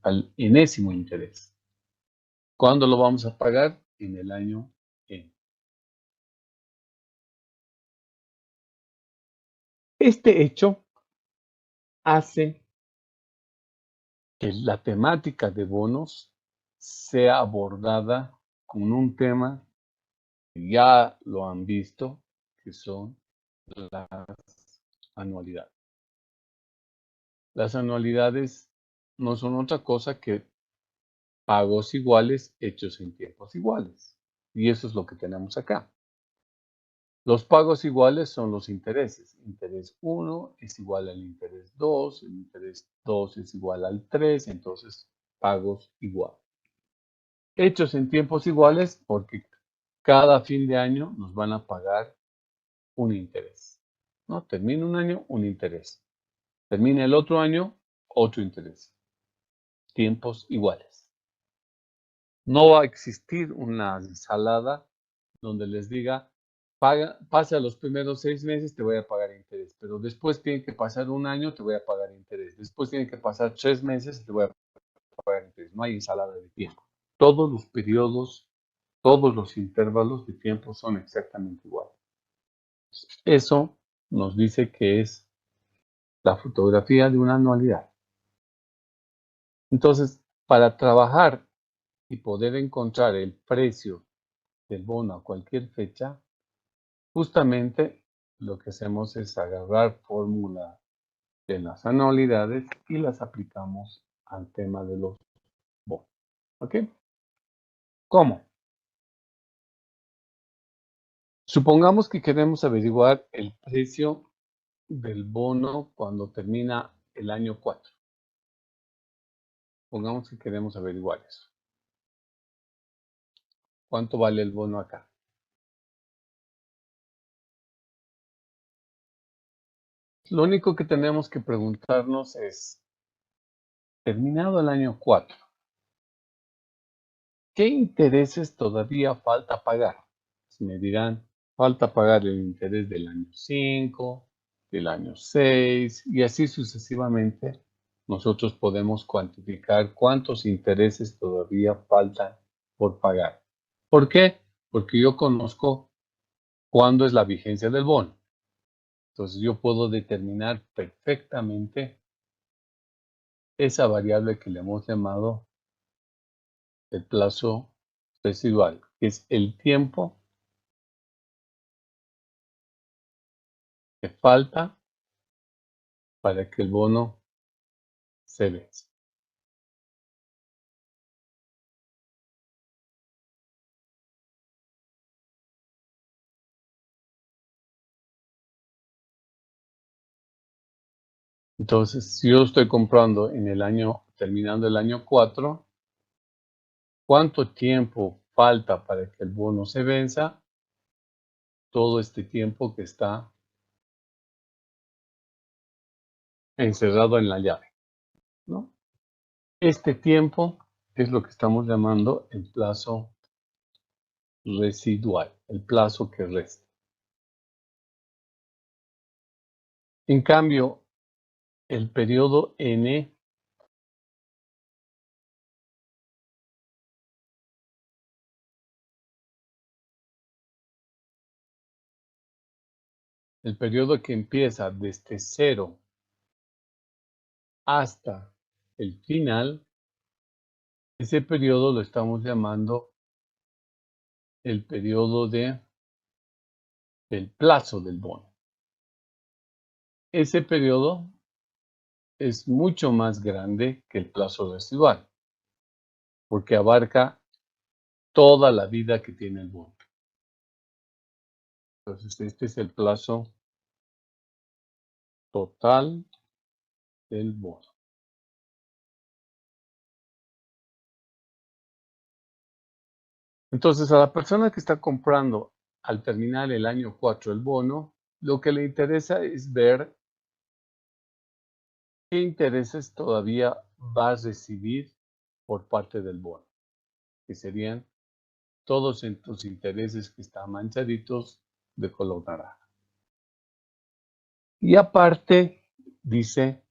Speaker 1: al enésimo interés. ¿Cuándo lo vamos a pagar? En el año N. Este hecho hace que la temática de bonos sea abordada con un tema que ya lo han visto, que son las anualidades. Las anualidades no son otra cosa que pagos iguales hechos en tiempos iguales. Y eso es lo que tenemos acá. Los pagos iguales son los intereses. Interés 1 es igual al interés 2, el interés 2 es igual al 3, entonces pagos iguales. Hechos en tiempos iguales porque cada fin de año nos van a pagar un interés. ¿No? Termina un año, un interés. Termina el otro año, otro interés. Tiempos iguales. No va a existir una ensalada donde les diga, pasa los primeros 6 meses, te voy a pagar interés, pero después tiene que pasar un año, te voy a pagar interés. Después tiene que pasar 3 meses, te voy a pagar interés. No hay ensalada de tiempo. Todos los periodos, todos los intervalos de tiempo son exactamente iguales. Eso nos dice que es la fotografía de una anualidad. Entonces, para trabajar y poder encontrar el precio del bono a cualquier fecha, justamente lo que hacemos es agarrar fórmula de las anualidades y las aplicamos al tema de los bonos. ¿Ok? ¿Cómo? Supongamos que queremos averiguar el precio del bono cuando termina el año 4. Pongamos que queremos averiguar eso. ¿Cuánto vale el bono acá? Lo único que tenemos que preguntarnos es, terminado el año 4, ¿qué intereses todavía falta pagar? Me dirán, falta pagar el interés del año 5, del año 6 y así sucesivamente. Nosotros podemos cuantificar cuántos intereses todavía faltan por pagar. ¿Por qué? Porque yo conozco cuándo es la vigencia del bono. Entonces yo puedo determinar perfectamente esa variable que le hemos llamado el plazo residual, que es el tiempo que falta para que el bono se venza. Entonces, si yo estoy comprando en el año, terminando el año 4, ¿cuánto tiempo falta para que el bono se venza? Todo este tiempo que está encerrado en la llave, ¿no? Este tiempo es lo que estamos llamando el plazo residual, el plazo que resta. En cambio, el periodo N el periodo que empieza desde 0 hasta el final, ese periodo lo estamos llamando el periodo del plazo del bono. Ese periodo es mucho más grande que el plazo residual, porque abarca toda la vida que tiene el bono. Entonces, este es el plazo total del bono. Entonces, a la persona que está comprando al terminar el año 4 el bono, lo que le interesa es ver qué intereses todavía va a recibir por parte del bono, que serían todos estos intereses que están manchaditos de color naranja. Y aparte, dice,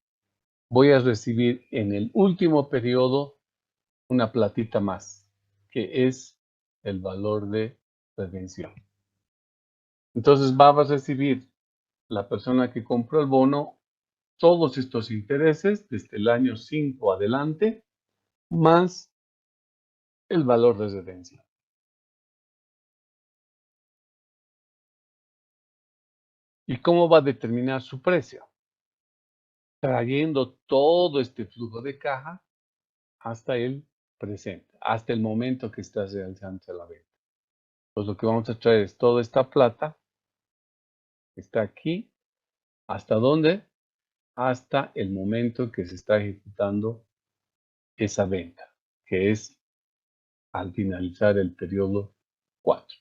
Speaker 1: voy a recibir en el último periodo una platita más, que es el valor de redención. Entonces va a recibir la persona que compró el bono todos estos intereses desde el año 5 adelante, más el valor de redención. ¿Y cómo va a determinar su precio? Trayendo todo este flujo de caja hasta el presente, hasta el momento que estás realizando la venta. Pues lo que vamos a traer es toda esta plata, que está aquí, ¿hasta dónde? Hasta el momento que se está ejecutando esa venta, que es al finalizar el periodo 4.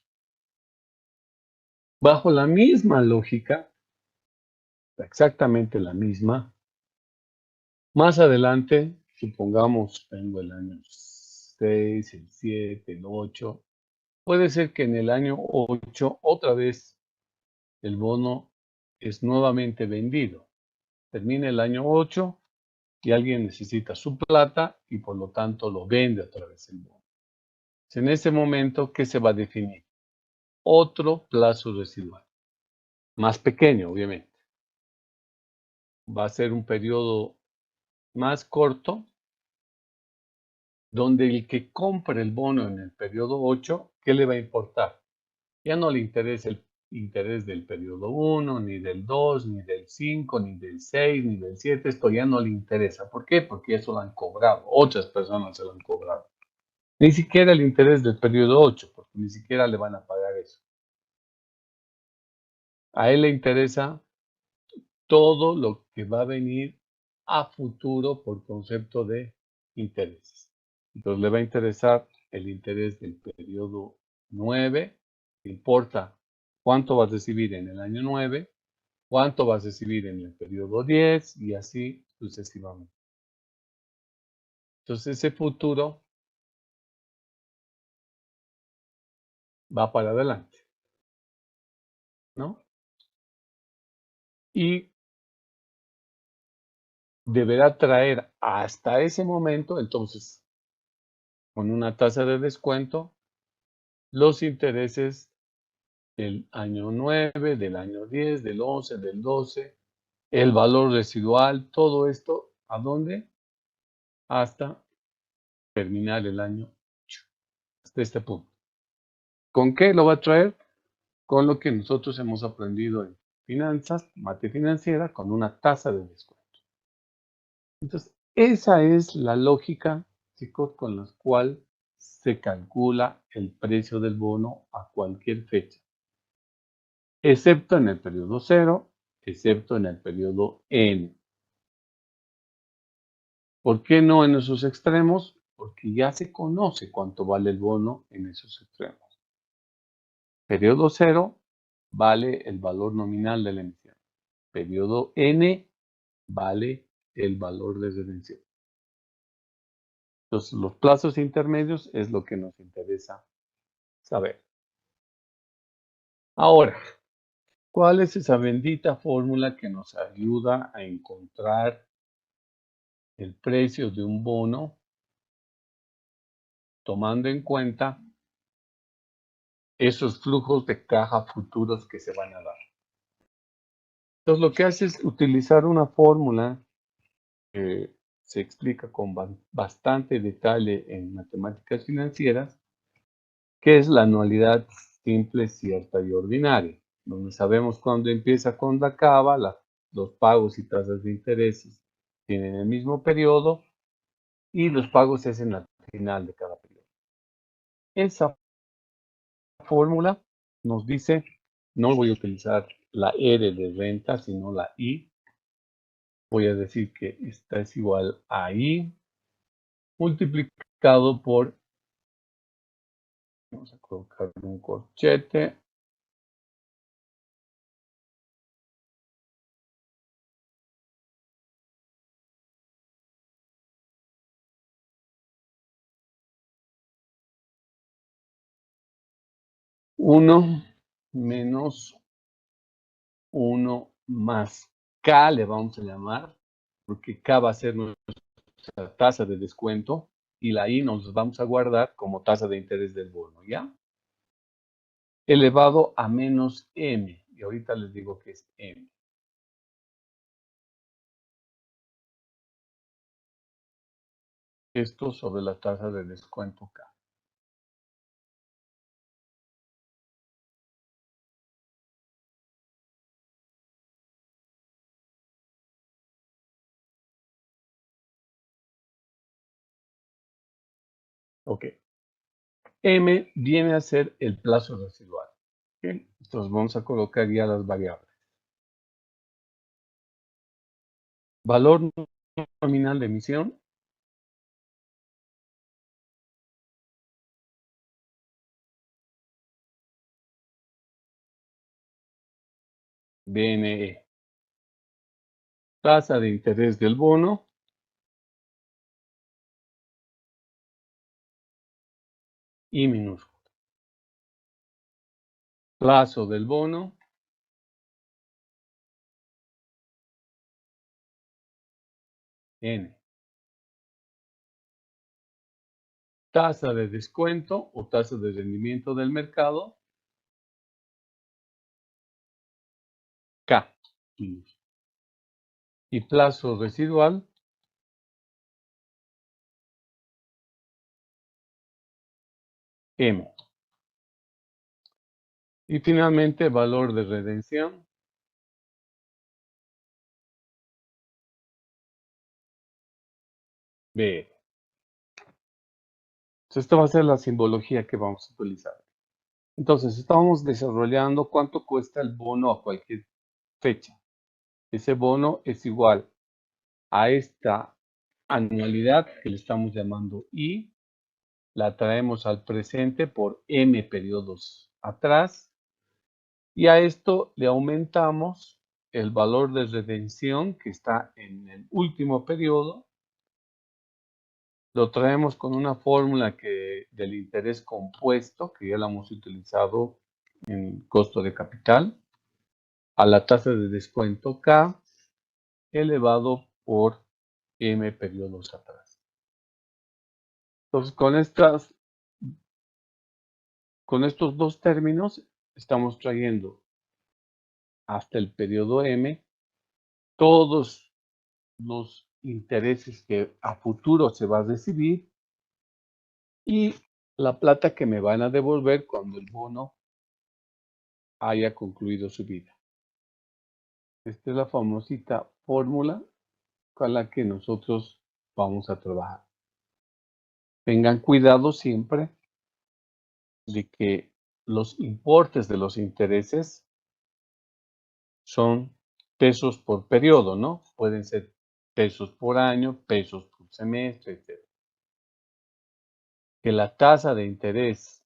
Speaker 1: Bajo la misma lógica, exactamente la misma, más adelante, supongamos, tengo el año 6, el 7, el 8, puede ser que en el año 8 otra vez el bono es nuevamente vendido. Termina el año 8 y alguien necesita su plata y por lo tanto lo vende otra vez el bono. En ese momento, ¿qué se va a definir? Otro plazo residual, más pequeño, obviamente. Va a ser un periodo más corto, donde el que compre el bono en el periodo 8, ¿qué le va a importar? Ya no le interesa el interés del periodo 1, ni del 2, ni del 5, ni del 6, ni del 7. Esto ya no le interesa. ¿Por qué? Porque eso lo han cobrado. Otras personas se lo han cobrado. Ni siquiera el interés del periodo 8, porque ni siquiera le van a pagar eso. A él le interesa todo lo que va a venir a futuro por concepto de intereses. Entonces le va a interesar el interés del periodo 9, importa cuánto vas a recibir en el año 9, cuánto vas a recibir en el periodo 10 y así sucesivamente. Entonces ese futuro va para adelante, ¿no? Y deberá traer hasta ese momento, entonces, con una tasa de descuento, los intereses del año 9, del año 10, del 11, del 12, el valor residual, todo esto, ¿a dónde? Hasta terminar el año 8, de este punto. ¿Con qué lo va a traer? Con lo que nosotros hemos aprendido en finanzas, materia financiera, con una tasa de descuento. Entonces, esa es la lógica, chicos, con la cual se calcula el precio del bono a cualquier fecha, excepto en el periodo 0, excepto en el periodo N. ¿Por qué no en esos extremos? Porque ya se conoce cuánto vale el bono en esos extremos. Periodo 0 vale el valor nominal de la emisión. Periodo N vale el valor de redención. Entonces, los plazos intermedios es lo que nos interesa saber. Ahora, ¿cuál es esa bendita fórmula que nos ayuda a encontrar el precio de un bono tomando en cuenta esos flujos de caja futuros que se van a dar? Entonces, lo que hace es utilizar una fórmula que se explica con bastante detalle en matemáticas financieras, que es la anualidad simple, cierta y ordinaria, donde sabemos cuándo empieza, cuándo acaba, los pagos y tasas de intereses tienen el mismo periodo y los pagos se hacen al final de cada periodo. Esa fórmula nos dice, no voy a utilizar la R de renta, sino la I. Voy a decir que esta es igual a I multiplicado por, vamos a colocar un corchete, uno menos 1 más K, le vamos a llamar, porque K va a ser nuestra tasa de descuento y la I nos vamos a guardar como tasa de interés del bono, ¿ya? Elevado a menos M, y ahorita les digo que es M. Esto sobre la tasa de descuento K. Ok. M viene a ser el plazo residual. ¿Okay? Entonces vamos a colocar ya las variables. Valor nominal de emisión. DNE. Tasa de interés del bono. I minúsculo. Plazo del bono. N. Tasa de descuento o tasa de rendimiento del mercado, K. Y plazo residual, M. Y finalmente, valor de redención, B. Entonces, esta va a ser la simbología que vamos a utilizar. Entonces, estamos desarrollando cuánto cuesta el bono a cualquier fecha. Ese bono es igual a esta anualidad que le estamos llamando I, la traemos al presente por M periodos atrás, y a esto le aumentamos el valor de redención que está en el último periodo, lo traemos con una fórmula del interés compuesto, que ya la hemos utilizado en costo de capital, a la tasa de descuento K, elevado por M periodos atrás. Entonces, con estos dos términos, estamos trayendo hasta el periodo M todos los intereses que a futuro se va a recibir y la plata que me van a devolver cuando el bono haya concluido su vida. Esta es la famosita fórmula con la que nosotros vamos a trabajar. Tengan cuidado siempre de que los importes de los intereses son pesos por periodo, ¿no? Pueden ser pesos por año, pesos por semestre, etc. Que la tasa de interés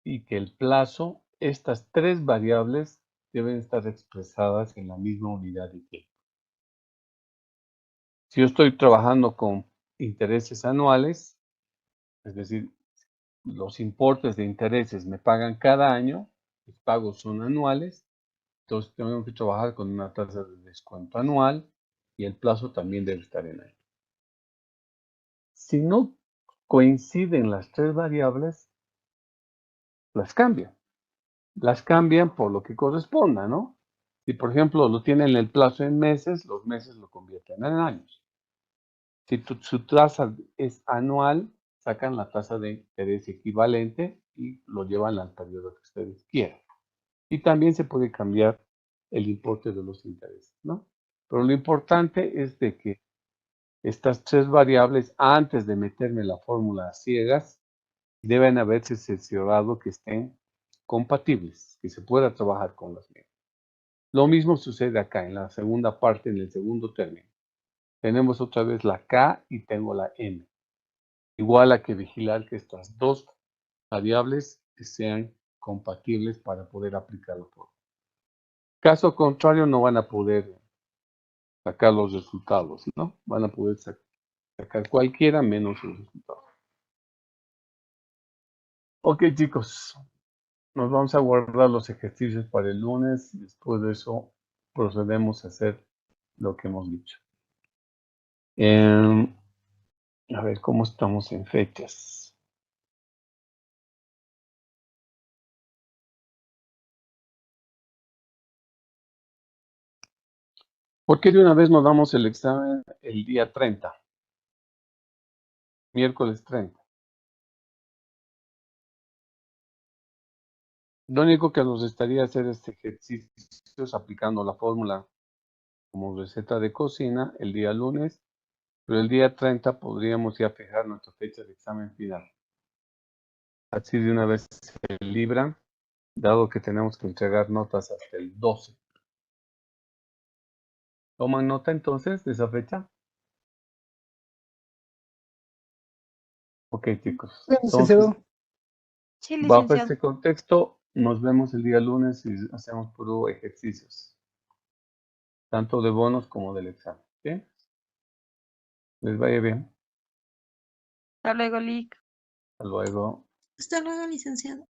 Speaker 1: y que el plazo, estas tres variables deben estar expresadas en la misma unidad de tiempo. Si yo estoy trabajando con intereses anuales, es decir, los importes de intereses me pagan cada año, los pagos son anuales, entonces tengo que trabajar con una tasa de descuento anual y el plazo también debe estar en año. Si no coinciden las tres variables, las cambian. Las cambian por lo que corresponda, ¿no? Si, por ejemplo, lo tienen el plazo en meses, los meses lo convierten en años. Si su tasa es anual, sacan la tasa de interés equivalente y lo llevan al periodo que ustedes quieran. Y también se puede cambiar el importe de los intereses, ¿no? Pero lo importante es de que estas tres variables, antes de meterme la fórmula a ciegas, deben haberse cerciorado que estén compatibles, que se pueda trabajar con las mismas. Lo mismo sucede acá en la segunda parte, en el segundo término. Tenemos otra vez la K y tengo la M. Igual hay que vigilar que estas dos variables sean compatibles para poder aplicarlo todo. Caso contrario, no van a poder sacar los resultados, ¿no? Van a poder sacar cualquiera menos los resultados. Ok, chicos, nos vamos a guardar los ejercicios para el lunes. Después de eso, procedemos a hacer lo que hemos dicho. A ver, ¿cómo estamos en fechas? ¿Por qué de una vez nos damos el examen el día 30? Miércoles 30. Lo único que nos estaría hacer este ejercicio es aplicando la fórmula como receta de cocina el día lunes, pero el día 30 podríamos ya fijar nuestra fecha de examen final. Así de una vez se libran, dado que tenemos que entregar notas hasta el 12. ¿Toman nota entonces de esa fecha? Ok, chicos.
Speaker 2: Bien,
Speaker 1: Entonces,
Speaker 2: licenciado.
Speaker 3: Sí,
Speaker 1: bajo
Speaker 3: licenciado.
Speaker 1: este contexto, nos vemos el día lunes y hacemos puro ejercicios, tanto de bonos como del examen. ¿Sí? Les vaya bien.
Speaker 3: Hasta luego, Lick.
Speaker 1: Hasta luego.
Speaker 4: Hasta luego, licenciado.